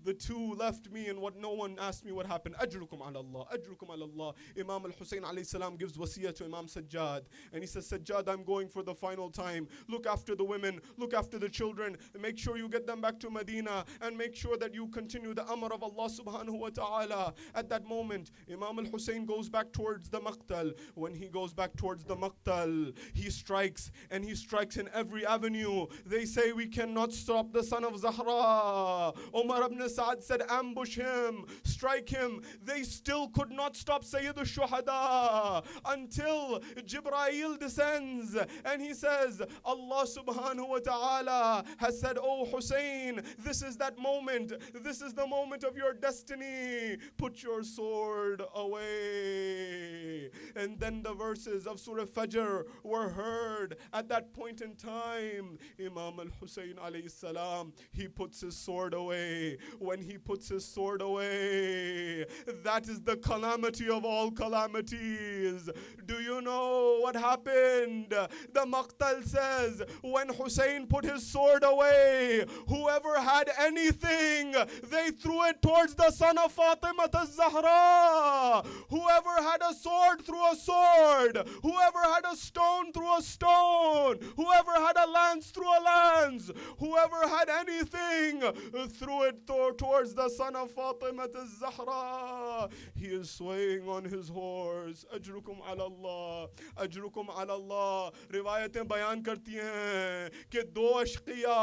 Speaker 3: The two left me, and no one asked me what happened. Ajrukum ala Allah, ajrukum ala Allah. Imam al-Hussein alayhi salam gives wasiyah to Imam Sajjad, and he says, Sajjad, I'm going for the final time. Look after the women, look after the children, make sure you get them back to Medina, and make sure that you continue the amr of Allah subhanahu wa ta'ala. At that moment, Imam al-Hussein goes back towards the maqtal. When he goes back towards the maqtal, he strikes, and he strikes in every avenue. They say, we cannot stop the son of Zahra. Umar ibn Sa'ad said, ambush him, strike him. They still could not stop Sayyid al-Shuhada until Jibreel descends and he says, Allah subhanahu wa ta'ala has said, oh Hussein, this is that moment. This is the moment of your destiny. Put your sword away. And then the verses of Surah Fajr were heard. At that point in time, Imam al-Hussein alayhi salam, he puts his sword away. When he puts his sword away, that is the calamity of all calamities. Do you know what happened? The Maqtal says, when Hussein put his sword away, whoever had anything, they threw it towards the son of Fatima az-Zahra. Whoever had a sword threw a sword. Whoever had a stone threw a stone. Whoever had a lance threw a lance. Whoever had anything threw it towards the son of Fatima az-Zahra. He is swaying on his horse. Ajrukum ala Allah. Ajrukum ala Allah. रिवायतें बयान करती हैं कि दो अशकिया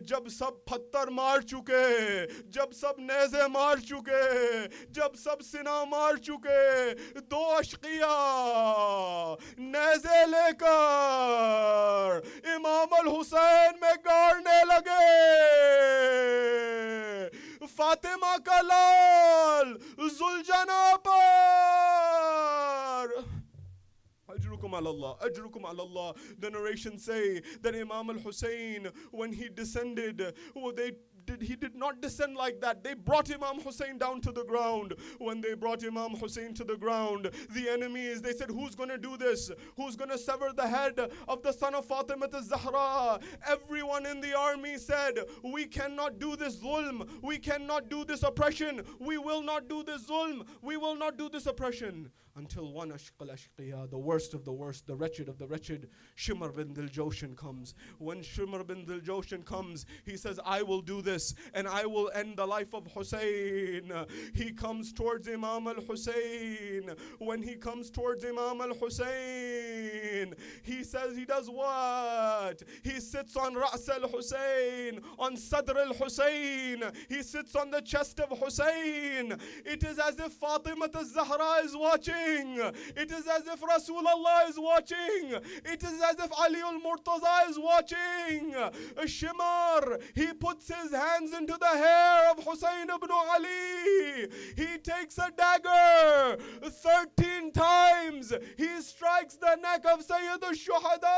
Speaker 3: जब सब पत्थर मार चुके, जब सब नेज़े मार चुके, जब सब सिना मार चुके, दो अशकिया नेज़े लेकर इमाम अल हुसैन में गाड़ने लगे. फातिमा का लाल जुलजना पर. Ajrukum ala Allah, ajrukum ala Allah. The narrations say that Imam al-Hussein, when he descended, he did not descend like that. They brought Imam Hussein down to the ground. When they brought Imam Hussein to the ground, the enemies, they said, who's going to do this? Who's going to sever the head of the son of Fatima az-Zahra? Everyone in the army said, we cannot do this zulm. We cannot do this oppression. We will not do this zulm. We will not do this oppression. Until one ashqal ashqiya, the worst of the worst, the wretched of the wretched, Shimr bin Dil Joshan comes. When Shimr bin Dil Joshan comes, he says, I will do this. this, and I will end the life of Hussein. He comes towards Imam al-Hussein. When he comes towards Imam al-Hussein, he says, he does what? He sits on Ra's al-Hussein, on Sadr al-Hussein. He sits on the chest of Hussein. It is as if Fatima al-Zahra is watching. It is as if Rasulullah is watching. It is as if Ali al-Murtaza is watching. Shimar, he puts his hands into the hair of Hussein ibn Ali. He takes a dagger 13 times. He strikes the neck of Sayyid al-Shuhada.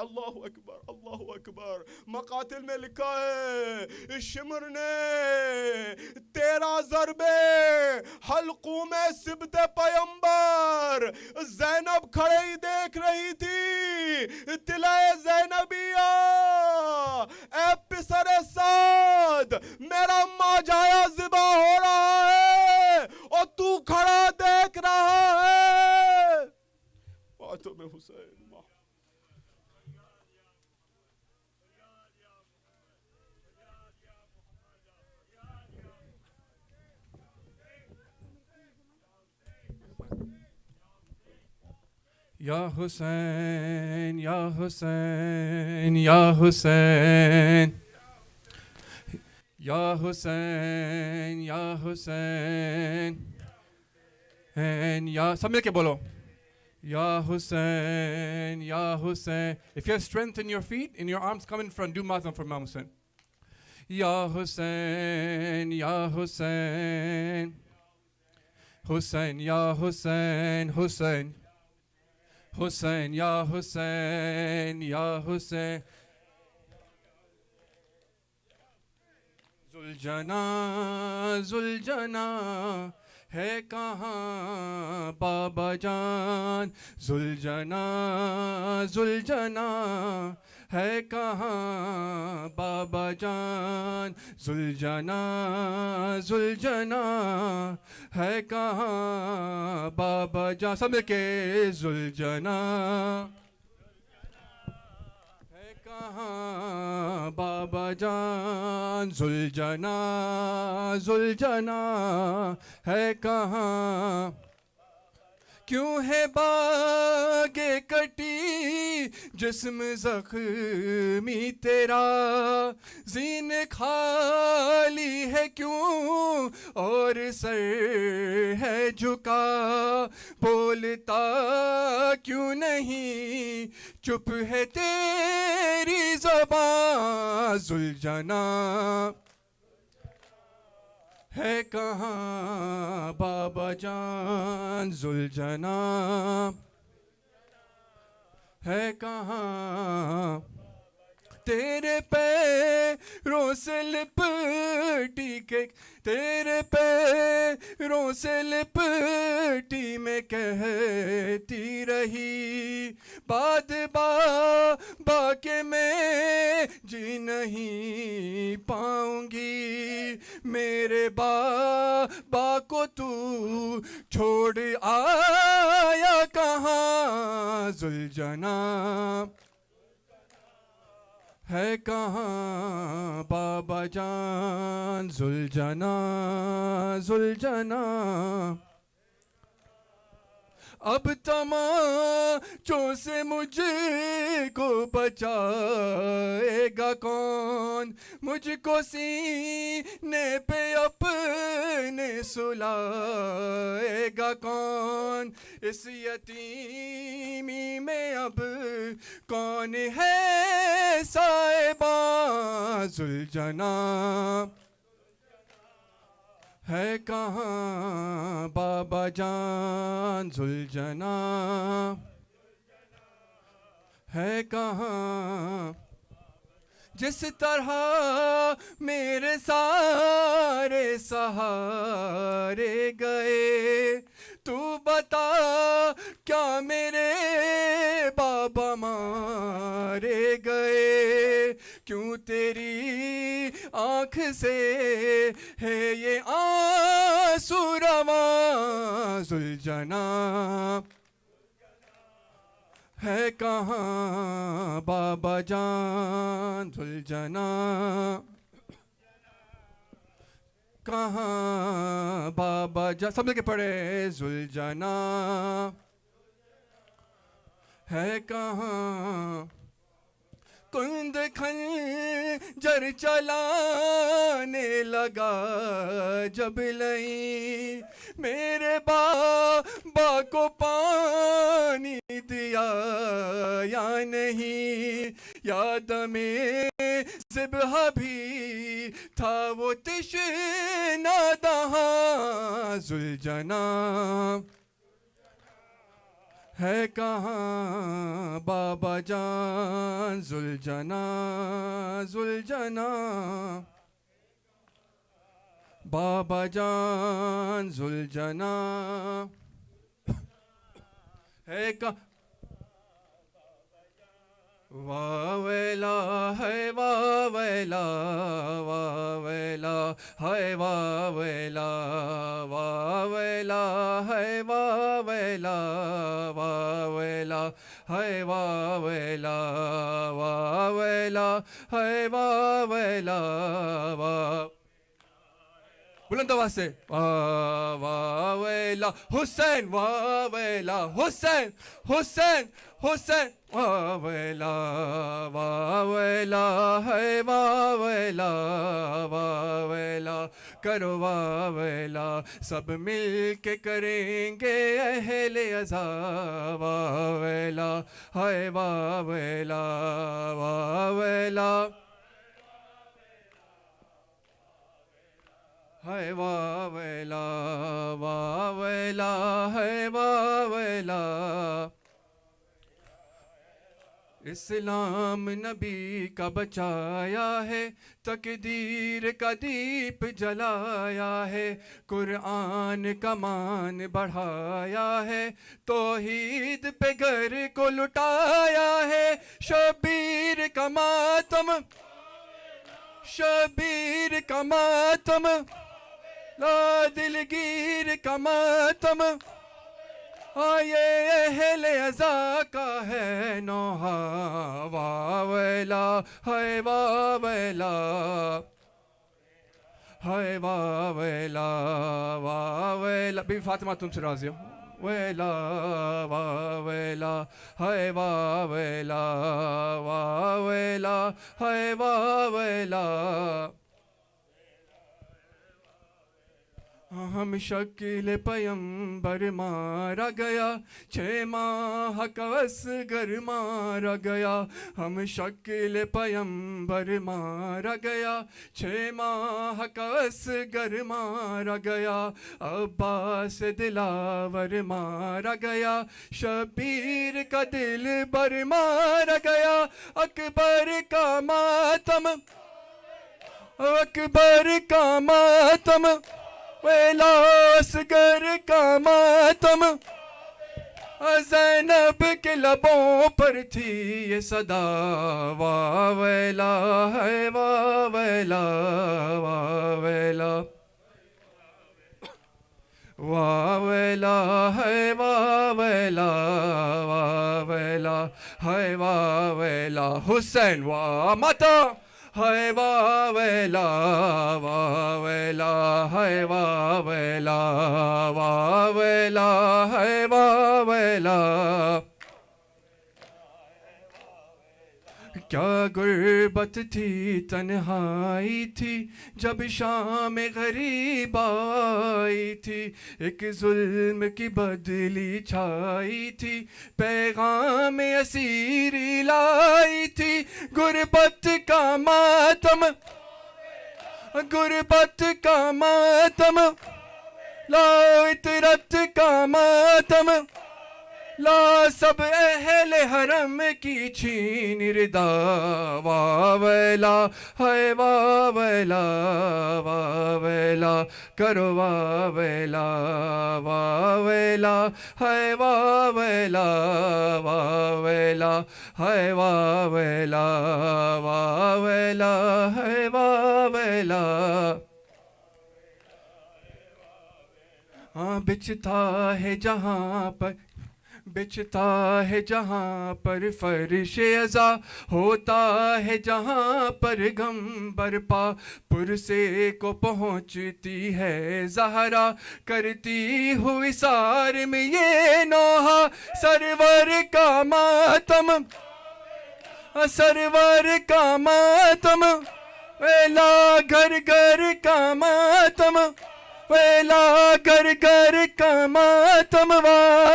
Speaker 3: اللہ اکبر اللہ اکبر. مقاتل میں لکھا ہے شمر نے 13 ضربے حلقوں میں سبت پیمبر. زینب کھڑے ہی دیکھ رہی تھی. طلعہ زینبیہ، اے پسر سعد، میرا ماجایا ذبح ہو رہا ہے اور تو کھڑا دیکھ رہا ہے. ماتم حسین.
Speaker 1: یا حسین یا حسین یا حسین یا حسین یا حسین یا سب مل کے بولو یا حسین یا حسین. If you have strength in your feet, in your arms, come in front, do matam for Imam Hussein. یا حسین یا حسین حسین یا حسین حسین حسین یا حسین یا حسین. ذوالجنا ذوالجنا ہے کہاں بابا جان. ذوالجنا ذوالجنا ہے کہاں بابا جان. ذوالجنا ذوالجنا ہے کہاں بابا جان. سب مل کے ذوالجنا ہے کہاں بابا جان. ذوالجنا ذوالجنا ہے کہاں. کیوں ہے باغ کٹی جسم زخمی تیرا. زین خالی ہے کیوں اور سر ہے جھکا. بولتا کیوں نہیں چپ ہے تیری زبان. ذوالجنا ہے کہاں بابا جان. ذوالجنا ہے کہاں. تیرے پیروں سے لپٹی کے تیرے پیروں سے لپٹی میں کہتی رہی. باد با کے میں جی نہیں پاؤں گی. میرے با کو تو چھوڑ آیا کہاں. ذوالجنا ہے کہاں بابا جان. ذوالجنا ذوالجنا اب تماچوں سے مجھ کو بچائے گا کون. مجھ کو سینے پہ اپنے سلائے گا کون. اس یتیمی میں اب کون ہے صاحبان. ذوالجنا ہے کہاں بابا جان. ذوالجنا ہے کہاں. جس طرح میرے سارے سہارے گئے تو بتا کیا میرے بابا مارے گئے. کیوں تیری آنکھ سے ہے یہ آنسو رواں. ذوالجنا ہے کہاں بابا جان ذوالجنا، کہاں بابا جان، سب مل کے پڑھے ذوالجنا ہے کہاں، کند خنجر چلانے لگا جب لئی میرے بابا کو پانی دیا یا نہیں، یاد میں ذبح بھی تھا وہ تشنہ دہاں، ذوالجنا ہے کہاں بابا جان ذوالجنا، ذوالجنا بابا جان ذوالجنا ہے کہاں، واہ ویلا ہے واہ ویلا، واہ ویلا ہے واہ ویلا، واہ ویلا ہے واہ ویلا، واہ ویلا ہے واہ ویلا، واہ ویلا ہے واہ ویلا، واہ بلند آواز سے واہ واہ ویلا حسین، واہ ویلا حسین، حسین حسین، واہ ویلا، واہ ویلا ہے واہ ویلا، واہ ویلا کرو واہ ویلا، سب مل کے کریں گے اہل عزا، واہ ویلا ہے واہ ویلا، واہ ویلا ہے واہ ویلا، واہ ویلا ہے واہ ویلا، اسلام نبی کا بچایا ہے، تقدیر کا دیپ جلایا ہے، قرآن کا مان بڑھایا ہے، توحید پہ گھر کو لٹایا ہے، شبیر کا ماتم، شبیر کا ماتم، لا دلگیر کا ماتم، یہ اہل عزا کا ہے نوحہ، واہ ویلا ہے واہ ویلا، ہے واہ ویلا، واہ ویلا، بی فاطمہ تم سے راضی ہو، ویلا واہ ویلا ہے واہ ویلا، واہ ویلا ہے واہ ویلا، ہم شکل پیمبر مارا گیا، 6 ماہ کا اصغر مارا گیا، ہم شکل پیمبر مارا گیا، 6 ماہ کا اصغر مارا گیا، عباس دلاور مارا گیا، شبیر کا دل بر مارا گیا، اکبر کا ماتم، اکبر کا ماتم، ویلا اصغر کا ماتم، زینب کے لبوں پر تھی یہ صدا، واہ ویلا ہے واہ ویلا، واہ ویلا، واہ ویلا ہے واہ ویلا، واہ ویلا ہے واہ ویلا، حسین واہ ماتا ہے واہ ویلا، واہ ویلا ہے واہ ویلا، واہ ویلا ہے واہ ویلا، کیا غربت تھی تنہائی تھی جب شام غریب آئی تھی، ایک ظلم کی بدلی چھائی تھی، پیغام اسیری لائی تھی، غربت کا ماتم، غربت کا ماتم، لا عطرت کا ماتم، لا سب اہل حرم کی چھین ردا، واہ ویلا ہے واہ ویلا، واہ ویلا کرو واہ ویلا، واہ ویلا ہے واہ ویلا، واہ ویلا ہے واہ ویلا، واہ ویلا ہے واہ ویلا، ہاں بچھتا ہے جہاں پر بچھتا ہے جہاں پر فرش ازا، ہوتا ہے جہاں پر غم برپا، پرسے کو پہنچتی ہے زہرا، کرتی ہوئی سار میں یہ نوحہ، سرور کا ماتم، سرور کا ماتم، ویلا گھر گھر کا ماتم، ویلا گھر گھر کا ماتم،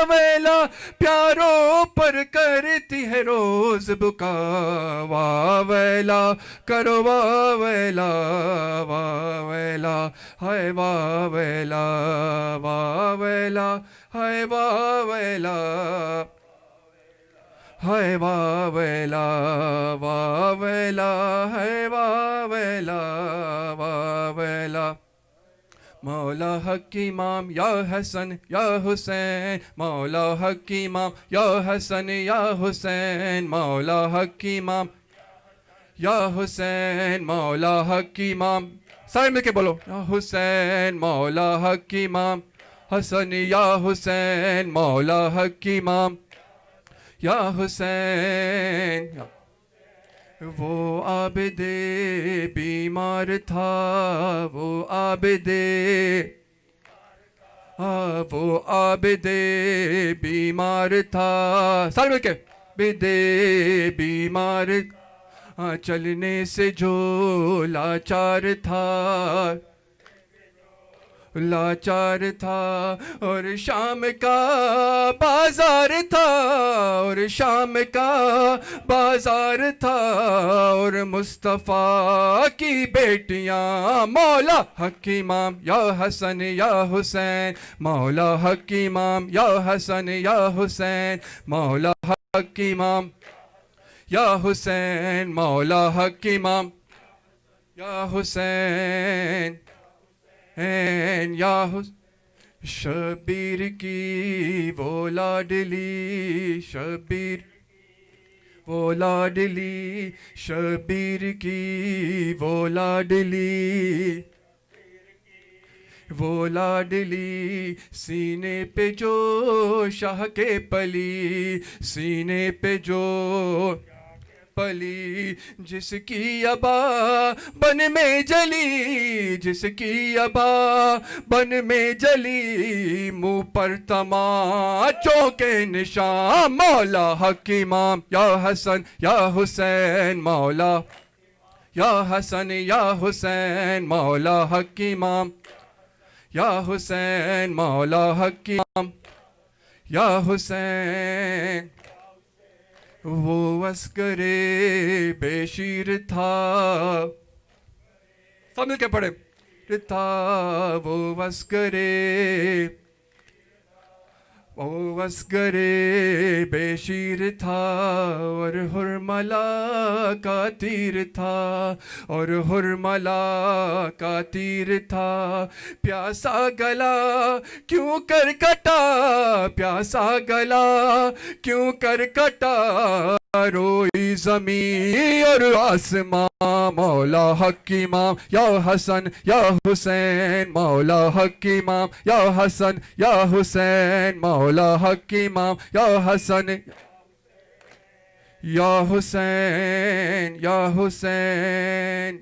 Speaker 1: ویلا پیاروں پر کرتی ہے روز بکا، ویلا کرو ویلا، ویلا ہائے ویلا، ویلا ہائے ویلا، ہائے ویلا، ویلا ہائے ویلا، ویلا مولا حق امام یا حسن یا حسین، مولا حق امام یا حسن یا حسین، مولا حق امام یا حسین، مولا حق امام، سارے مل کے بولو یا حسین، مولا حق امام حسن یا حسین، مولا حق امام یا حسین، وہ عابد بیمار تھا، وہ عابد، وہ عابد بیمار تھا، سارے مل کے، عابد بیمار، چلنے سے جو لاچار تھا، لاچار تھا، اور شام کا بازار تھا، اور شام کا بازار تھا، اور مصطفیٰ کی بیٹیاں، مولا حق امام یا حسن یا حسین، مولا حق امام یا حسن یا حسین، مولا حق امام یا حسین، مولا حق امام یا حسین، یا شبیر کی وہ لاڈلی، شبیر وہ لاڈلی، شبیر کی وہ لاڈلی، وہ لاڈلی، سینے پہ جو شاہ کے پلی، سینے پہ جو پلی، جس کی ابا بن میں جلی، جس کی ابا بن میں جلی، منہ پر تماچوں کے نشان، مولا حق امام یا حسن یا حسین، مولا یا حسن یا حسین، مولا حق امام یا حسین، مولا حق امام یا حسین، وہ عسکر بے شیر تھا، سب مل کے پڑھے، تھا وہ عسکر، وہ عسکر بے شیر تھا، اور حرملا کا تیر تھا، اور حرملا کا تیر تھا، پیاسا گلا کیوں کر کٹا، پیاسا گلا کیوں کر کٹا، روئی زمین اور آسمان، مولا حق امام یا حسن یا حسین، مولا حق امام یا حسن یا حسین، مولا حق امام یا حسن یا حسین، یا حسین،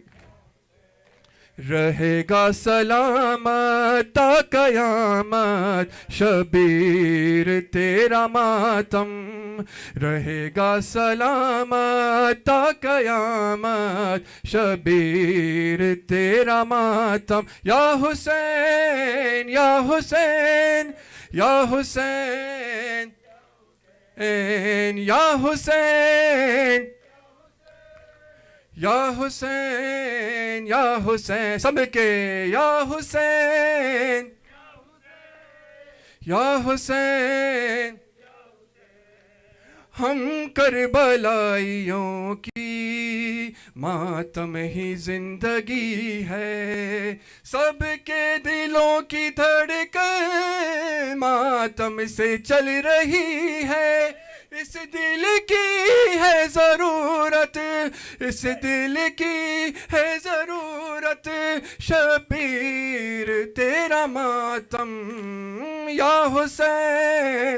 Speaker 1: رہے گا سلامت تا قیامت شبیر تیرا ماتم، رہے گا سلامت تا قیامت شبیر تیرا ماتم، یا حسین یا حسین یا حسین، یا حسین یا حسین، یا حسین، سب کے یا حسین یا حسین، ہم کربلائیوں کی ماتم ہی زندگی ہے، سب کے دلوں کی دھڑکن ماتم سے چل رہی ہے، اس دل کی ہے ضرورت، اس دل کی ہے ضرورت، شبیر تیرا ماتم، یا حسین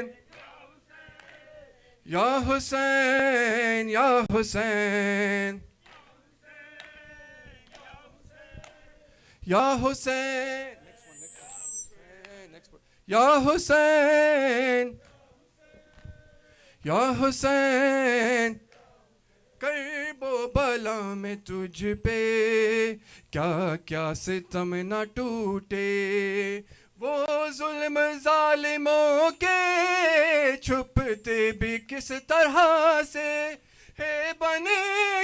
Speaker 1: یا حسین یا حسین یا حسین یا حسین یا حسین کرب و بلا میں تجھ پہ کیا کیا ستم نہ ٹوٹے وہ ظلم ظالموں کے چھپتے بھی کس طرح سے ہے بن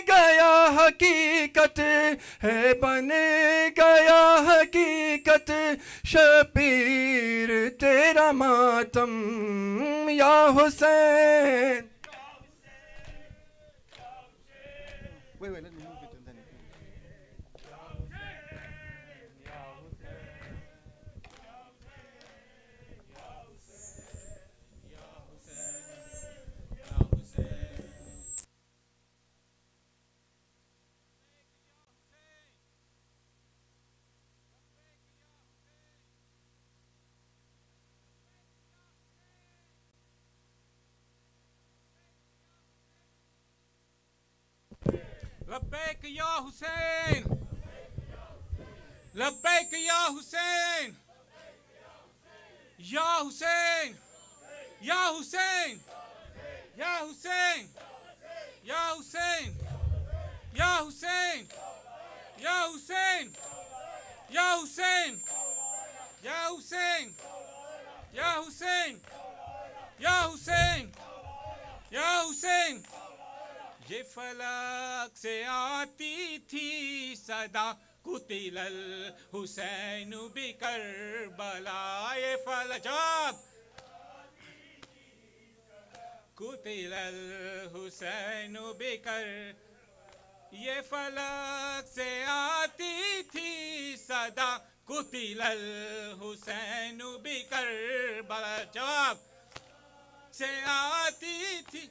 Speaker 1: گیا حقیقت ہے بن گیا حقیقت شبیر تیرا ماتم یا حسین. Wait, let me move it and then.
Speaker 5: لبیک یا حسین لبیک یا حسین یا حسین یا حسین یا حسین یا حسین یا حسین یا حسین یا حسین یا حسین یا حسین یا حسین یا حسین. یہ فلک سے آتی تھی صدا قتل الحسین بکربلا. یہ فلک جب قتل الحسین بکر یہ فلک سے آتی تھی صدا قتل الحسین بکربلا. جب سے آتی تھی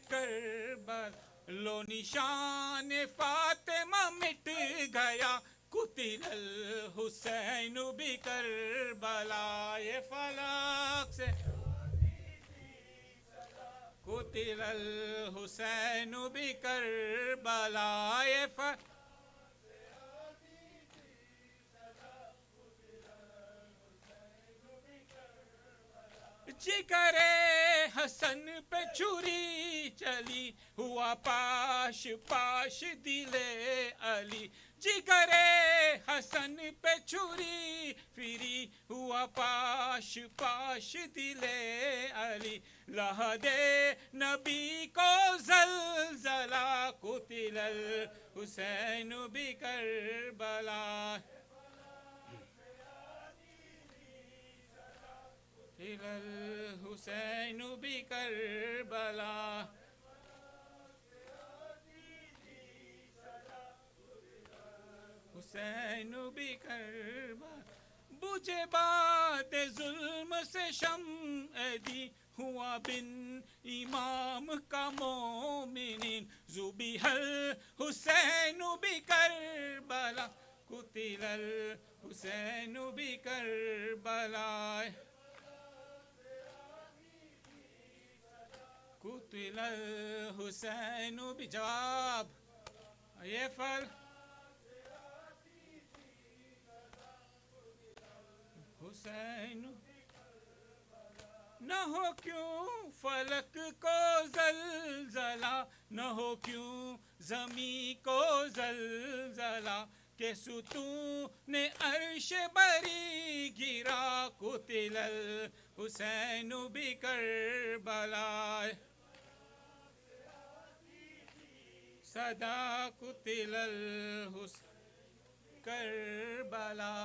Speaker 5: کربلا لو نشان فاطمہ مٹ گیا قتل الحسین بکربلا. یہ فلک سے قتل الحسین بکربلا. یہ جگر حسن پہ چھری چلی ہوا پاش پاش دل علی. جگر حسن پہ چھری پھری ہوا پاش پاش دل علی. لہد نبی کو زلزلہ قتل الحسین بکربلا. الحسین بکربلا. حسین بکربلا. بجھے باد ظلم سے شمع دی ہوا بن امام کا مومنین. ذبح الحسین بکربلا قتل الحسین بکربلا. قتل الحسین بجواب یہ فل حسین نہ ہو کیوں فلک کو زلزلہ نہ ہو کیوں زمین کو زلزلہ کہ ستون عرش بری گرا قتل الحسین بکربلا. صدا قتل الحسین کربلا.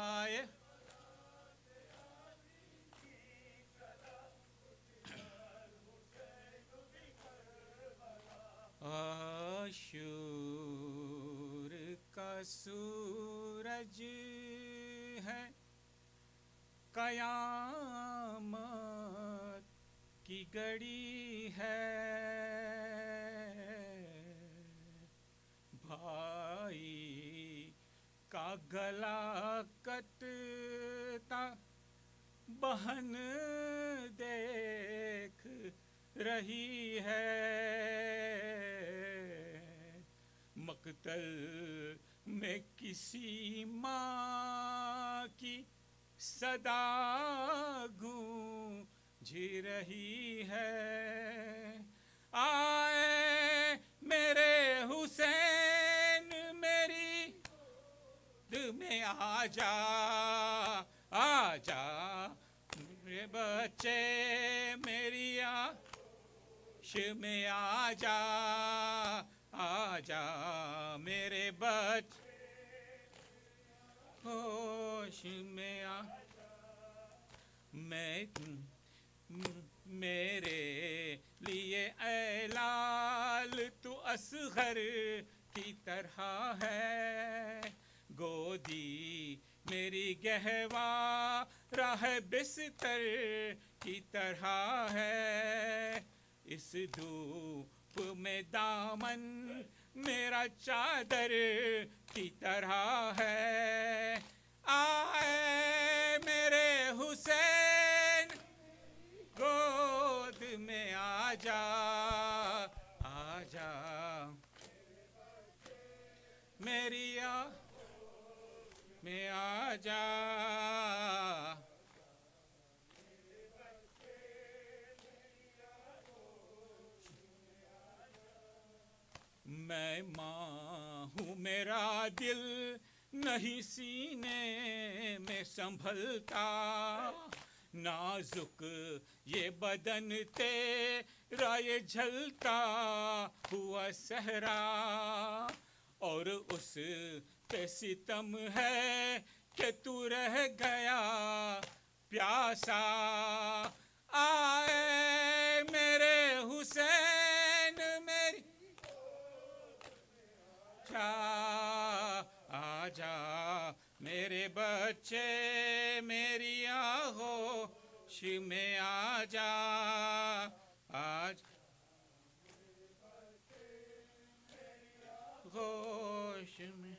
Speaker 5: عاشور کا سورج ہے قیامت کی گڑی ہے. بھائی کا گلا کٹتا بہن دیکھ رہی ہے، مقتل میں کسی ماں کی صدا گونج رہی ہے، آئے میرے حسین میری گود میں آ جا، آ جا میرے بچے میری آغوش میں آ جا، آ جا میرے بچے ہوش میں آ، میں میرے لیے اے لال تو اصغر کی طرح ہے، گودی میری گہوارہ بستر کی طرح ہے، اس دھوپ میں دامن میرا چادر کی طرح ہے، آئے میرے حسین گود میں آ جا، آ جا میری میں آ جا، میں ماں ہوں میرا دل نہیں سینے میں سنبھلتا، نازک یہ بدن تیرا یہ جھلتا ہوا صحرا، اور اس پہ ستم ہے کہ تو رہ گیا پیاسا، آئے میرے حسین میری آ جا میرے بچے میری آغوش میں آ جا، آج آغوش میں،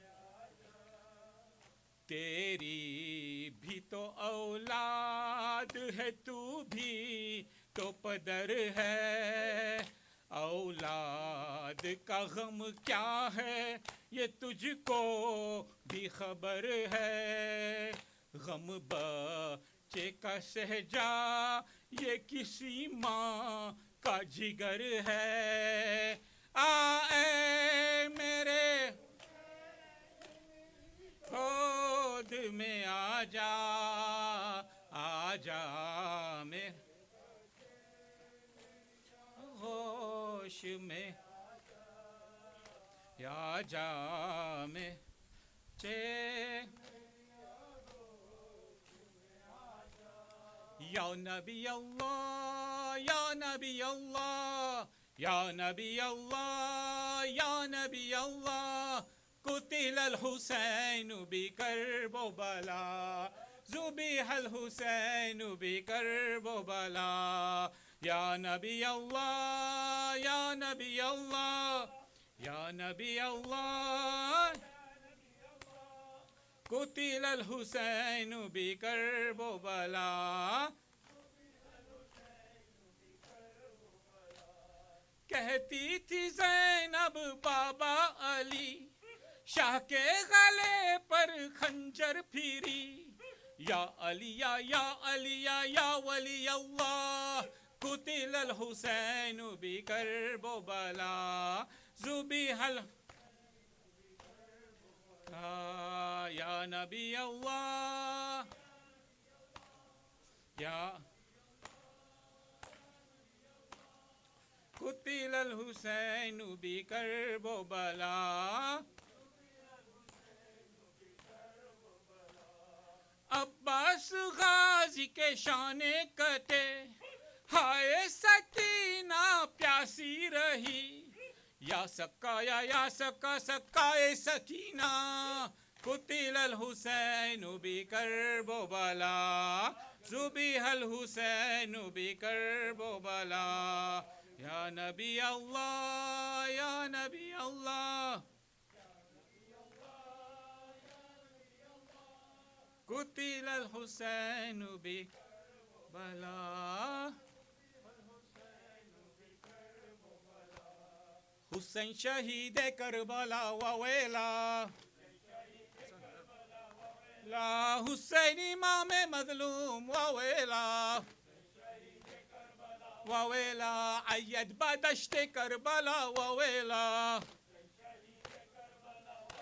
Speaker 5: تیری بھی تو اولاد ہے، تو بھی تو پدر ہے، اولاد کا غم کیا ہے یہ تجھ کو بھی خبر ہے، غم بچے کا سہجا یہ کسی ماں کا جگر ہے، آئے میرے گود میں آ جا، آ جا میں ہوش میں، یا جا میں یا نبی اللہ، یا نبی اللہ، یا نبی اللہ، یا نبی اللہ، قتل الحسین بکربلا، ذبح الحسین بکربلا، یا نبی اللہ، یا نبی اللہ، یا نبی اللہ، قتل الحسین بکربلا، کہتی تھی زینب بابا علی شاہ کے گلے پر خنجر پھیری، یا علی یا علی یا ولی اللہ، قتل الحسین بکربلا، ذبح یا نبی اللہ، یا قتل الحسین بکربلا، عباس غازی کے شانے کٹے، ہائے سکینہ پیاسی رہی، یا سکا یا سکا سکائے سکینہ، قتل الحسین بکربلا، ذبح الحسین بکربلا، یا نبی اللہ، یا نبی اللہ، قتل الحسین بکربلا، حسین شہید کربلا وویلا لا حسین امام مظلوم وویلا وویلا عید بدشت کربلا وویلا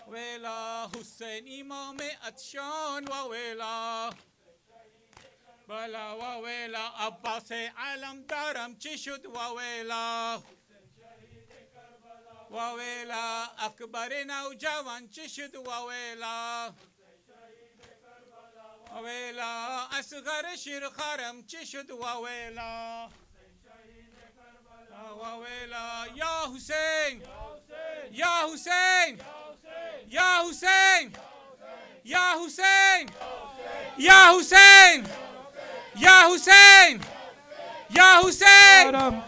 Speaker 5: ویلا حسین امام عطشان وویلا بلا وویلا عباس علم دارم چی شد وویلا وویلا اکبر نوجوان چی شد وویلا وویلا اصغر شیرخرم چی شد وویلا وویلا یا حسین یا حسین یا حسین یا حسین یا حسین یا حسین یا حسین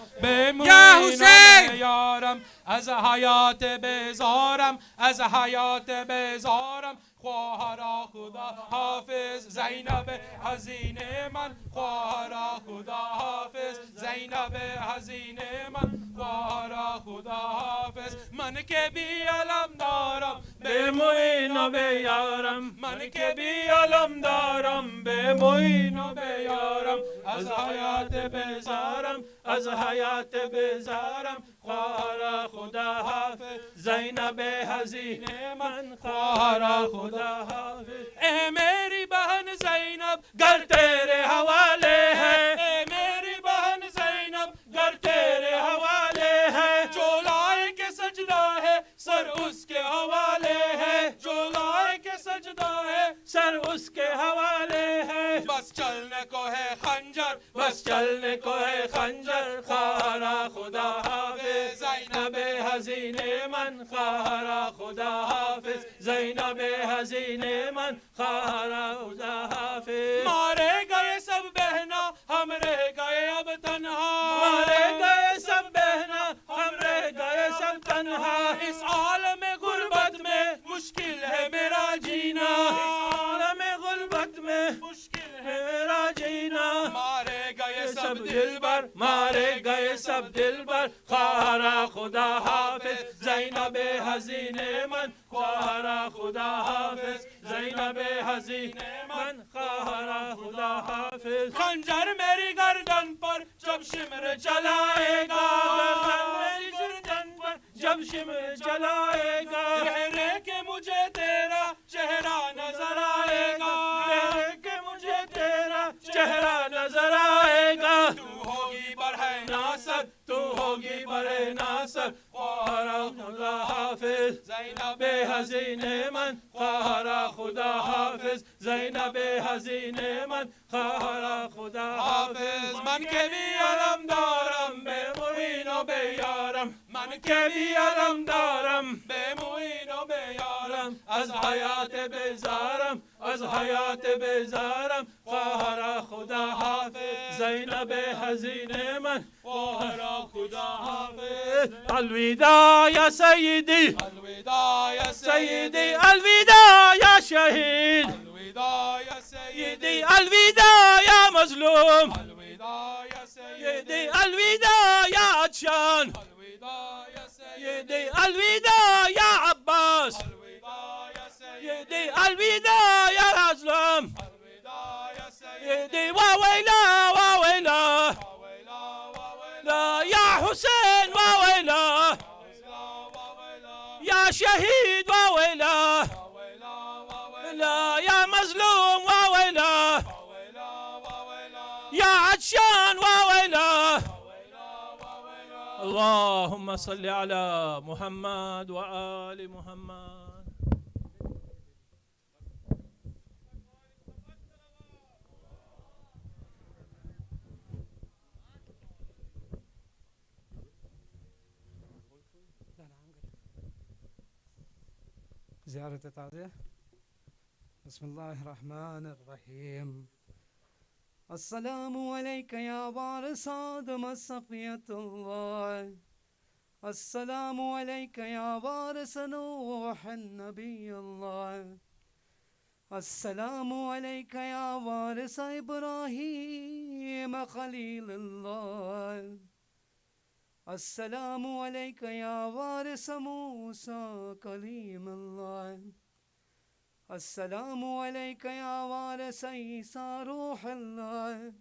Speaker 5: یا حسین
Speaker 4: یارم از حیات بزارم از حیات بزارم خواهر خدا حافظ زینب حزین من خواهر خدا حافظ زینب حزین من خواهر خدا حافظ من که بی علم دارم به معین و به یارم من که بی علم دارم به معین و به یارم از حیات بزارم از حیات بزارم خواهر خدا حافظ زینب حزین من خواهر خدا حافظ اے میری بہن زینب گر تیرے حوالے ہے اے میری بہن زینب گر تیرے حوالے ہے جو لائے کے سجدہ ہے سر اس کے حوالے ہے جو لائے کے سجدہ ہے سر اس کے حوالے ہے بس چلنے کو ہے خنجر بس چلنے کو ہے خنجر خواہر خدا حافظ زینب حزین من خواہر خدا حافظ زینب حزین من خواہر خدا حافظ مارے گئے سب بہنا ہم رہ گئے اب تنہا مارے گئے سب بہنا ہم رہ گئے سب تنہا اس عالم غربت میں مشکل ہے میرا جینا اس عالم غربت میں مشکل ہے میرا جینا مارے گئے سب دلبر مارے گئے سب دلبر خواہر خدا حافظ زینب حزین من خواہر خدا حافظ زینب حزین من خواہر خدا حافظ خنجر میری گردن پر جب شمر چلائے گا میری گردن پر جب شمر چلائے گا رہ کہ مجھے تیرا چہرہ نظر آئے گا رہ کہ مجھے تیرا چہرہ نظر آئے گا تو ہوگی برہ ناصر تو ہوگی برہ ناصر خواہر خدا حافظ زینب حزین من خواہر خدا حافظ زینب حزین من خواہر خدا حافظ من کے بھی علم دارم بے معین و بے یارم من کے بھی علم دارم بے معین و بے یارم از حیات بیزارم از حیات بیزارم خواہر خدا حافظ زینب حزین من خواہر خدا حافظ الوداع یا سیدی الوداع یا سیدی الوداع یا شہید الوداع یا سیدی الوداع یا مظلوم الوداع یا سیدی الوداع یا عطشان الوداع یا سیدی الوداع یا عباس الوداع یا سیدی الوداع یا اسلام الوداع یا سیدی وویلا وویلا لا یا حسین وویلا یا شہید وویلا لا یا مظلوم وویلا یا عطشان وویلا اللهم صل على محمد وآل محمد
Speaker 6: زيارة تعزية. بسم الله الرحمن الرحيم. السلام عليك يا وارث آدم السقية الله. السلام عليك يا وارث نوح النبي الله. السلام عليك يا وارث إبراهيم خليل الله. السلام عليك يا وارث موسى كليم الله. السلام عليك يا وارث عيسى روح الله.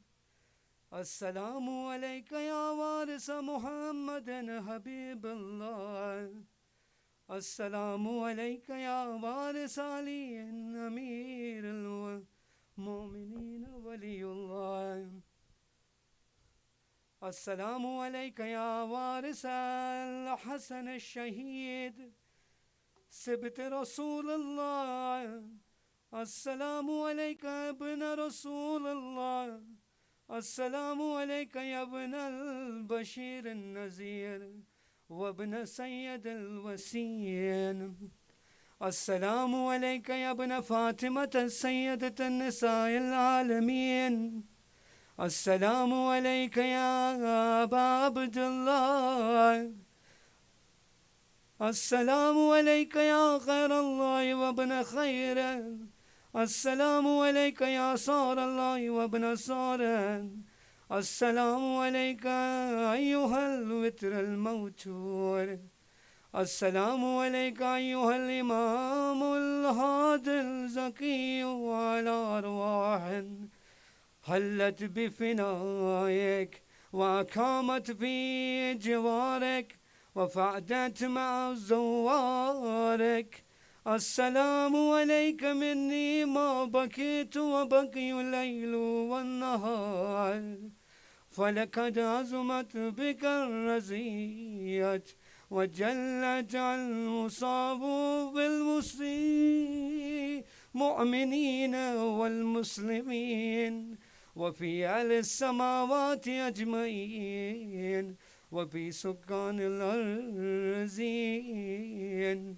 Speaker 6: السلام عليك يا وارث محمد حبيب الله. السلام عليك يا وارث علي أمير المؤمنين ولي الله. السلام عليك يا وارث الحسن الشهيد سبت رسول الله. السلام عليك يا ابن رسول الله. السلام عليك يا ابن البشير النذير وابن سيد الوسيين. السلام عليك يا ابن فاطمة سيدة النساء العالمين. السلام عليك يا أبا عبد الله. السلام عليك يا خير الله وابن خير. السلام عليك يا صار الله وابن صار. السلام عليك أيها الوتر الموتور. السلام عليك أيها الإمام الهادي الزكي وعلى أرواح هلت بفنائك وأقامت في جوارك وفعدت مع زوارك. السلام عليك مني ما بكيت وبقي الليل والنهار. فلقد عظمت بك الرزية وجلت المصاب بالمؤمنين والمسلمين وفي أهل السماوات أجمعين وفي سكان الأرضين.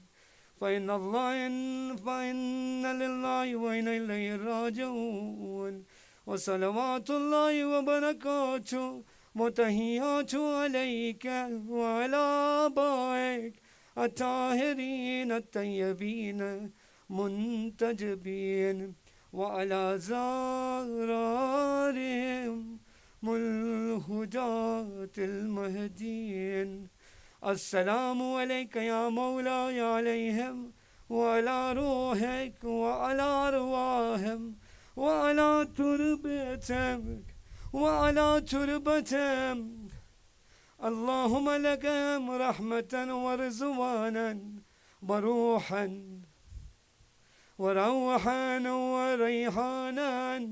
Speaker 6: فإن لله وإنا إليه راجعون. وصلوات الله وبركاته وتحيات عليك وعلى آبائك الطاهرين الطيبين منتجبين وعلى زارهم الهداة المهديين. السلام عليك يا مولاي عليهم وعلى روحك وعلى أرواحهم وعلى تربتهم وعلى تربتهم. اللهم لك رحمة ورزوانا وروحا وروحا وريحانا.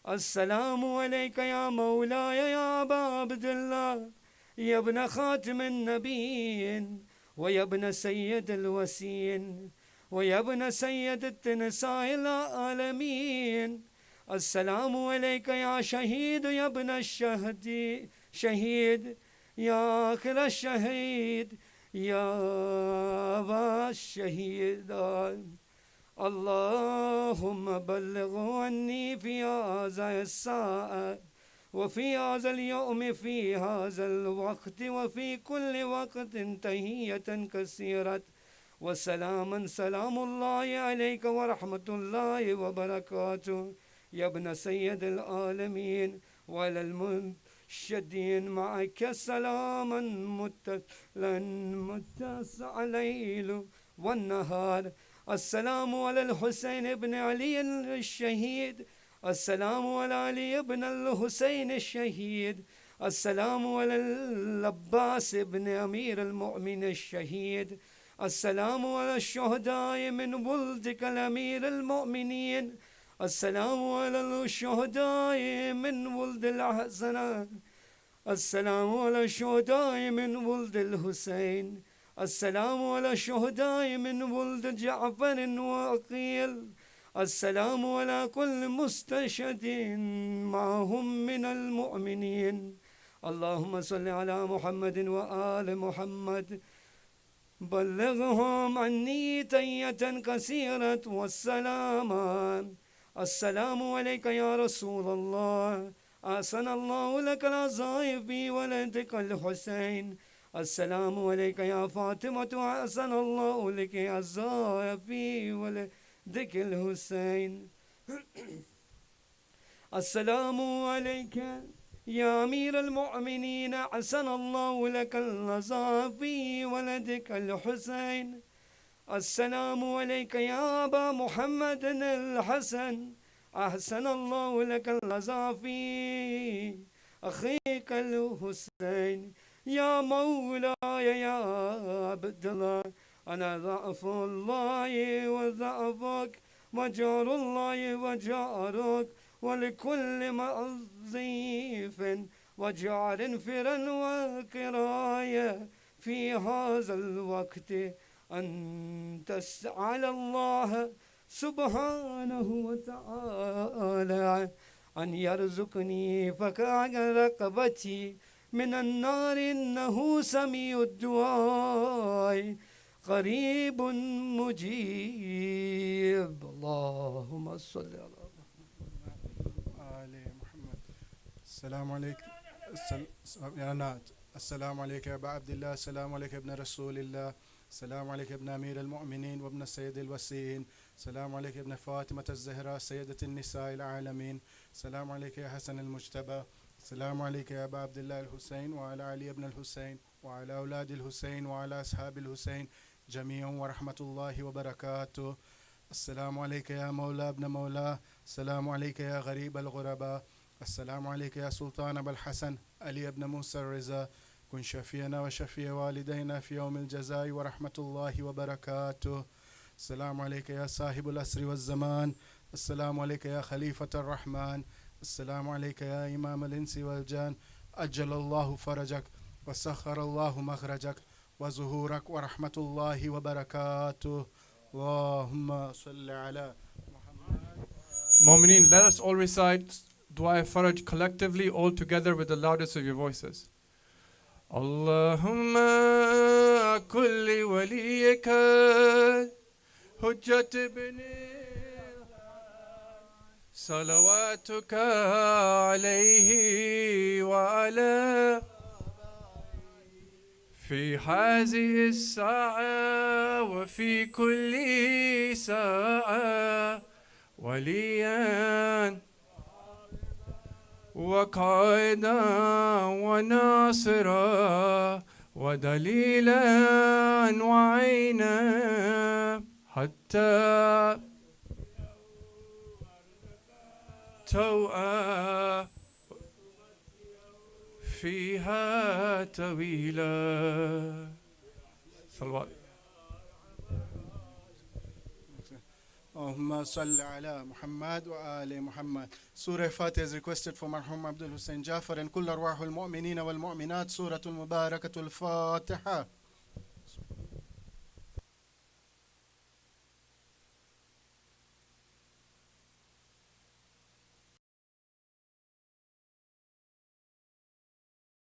Speaker 6: السلام عليك يا مولاي يا أبا عبد الله يا ابن خاتم النبيين ويا ابن سيد الوسيين ويا ابن سيد النساء العالمين. السلام عليك يا شهيد يا ابن الشهيد يا آخر الشهيد يا أبا الشهيد. اللهم بلغ عني في هذا الساعة وفي هذا اليوم في هذا الوقت وفي كل وقت تحية كثيرة وسلاما. سلام الله عليك ورحمة الله وبركاته يا ابن سيد العالمين وعلى المنشدين معك سلاما متسع الليل والنهار. السلام على الحسين بن علي الشهيد. السلام على علي بن الحسين الشهيد. السلام على العباس بن أمير المؤمن الشهيد. السلام على الشهداء من ولدك الأمير المؤمنين. السلام على الشهداء من ولد الحسن. السلام على الشهداء من ولد الحسين. السلام على الشهداء من ولد جعفر وعقيل. السلام على كل مستشهد معهم من المؤمنين. اللهم صل على محمد وآل محمد. بلغهم عني تحية كثيرة والسلام. السلام عليك يا رسول الله. أحسن الله لك العزاء في ولدك الحسين. السلام عليك يا فاطمة. أحسن الله لك العزاء في ولدك ذك الحسين. السلام عليك يا أمير المؤمنين، أحسن الله لك النظر في ولدك الحسين. السلام عليك يا أبا محمد الحسن، أحسن الله لك النظر في أخيك الحسين. يا مولاي يا عبد الله، أنا ضعف الله وضعفك، وجار الله وجارك، ولكل مضيف وجار فرا وكراية في هذا الوقت أن تسأل الله سبحانه وتعالى أن يرزقني فك رقبتي من النار، إنه سميع الدعاء قريب مجيب. اللهم صل على
Speaker 7: آل محمد. السلام عليك يا نات. السلام عليك يا أبا عبد الله، السلام عليك يا ابن رسول الله، السلام عليك يا ابن أمير المؤمنين وابن السيد الوسيم، السلام عليك يا ابن فاطمة الزهراء سيدة النساء العالمين، السلام عليك يا حسن المجتبى، السلام عليك يا أبا عبد الله الحسين وعلى علي بن الحسين وعلى أولاد الحسين وعلى أصحاب الحسين جميعا ورحمة الله وبركاته. السلام عليك يا مولى ابن مولاه، السلام عليك يا غريب الغرباء، السلام عليك يا سلطان أبا الحسن علي بن موسى الرضا، كن شفينا وشفي والدينا في يوم الجزاء ورحمة الله وبركاته. السلام عليك يا صاحب الأسر والزمان، السلام عليك يا خليفة الرحمن، السلام عليك يا إمام الإنس والجان، أجل الله فرجك وسخر الله مخرجك وظهورك ورحمة الله وبركاته. اللهم صل على
Speaker 1: Mu'mineen, let us all recite Dua Faraj collectively, all together with the loudest of your voices. Allahumma kulli waliyaka hujjat ibn salawatuka alayhi wa ala في هذه الساعة وفي كل ساعة وليا وقائدا وناصرا ودليلا وعينا حتى توأ فيها طويلا. صلوات.
Speaker 7: اللهم صل على محمد وآل محمد. Surah Fatiha is requested for Marhum Abdul Hussein Jafar and كل أرواح المؤمنين والمؤمنات. سورة المباركة الفاتحة.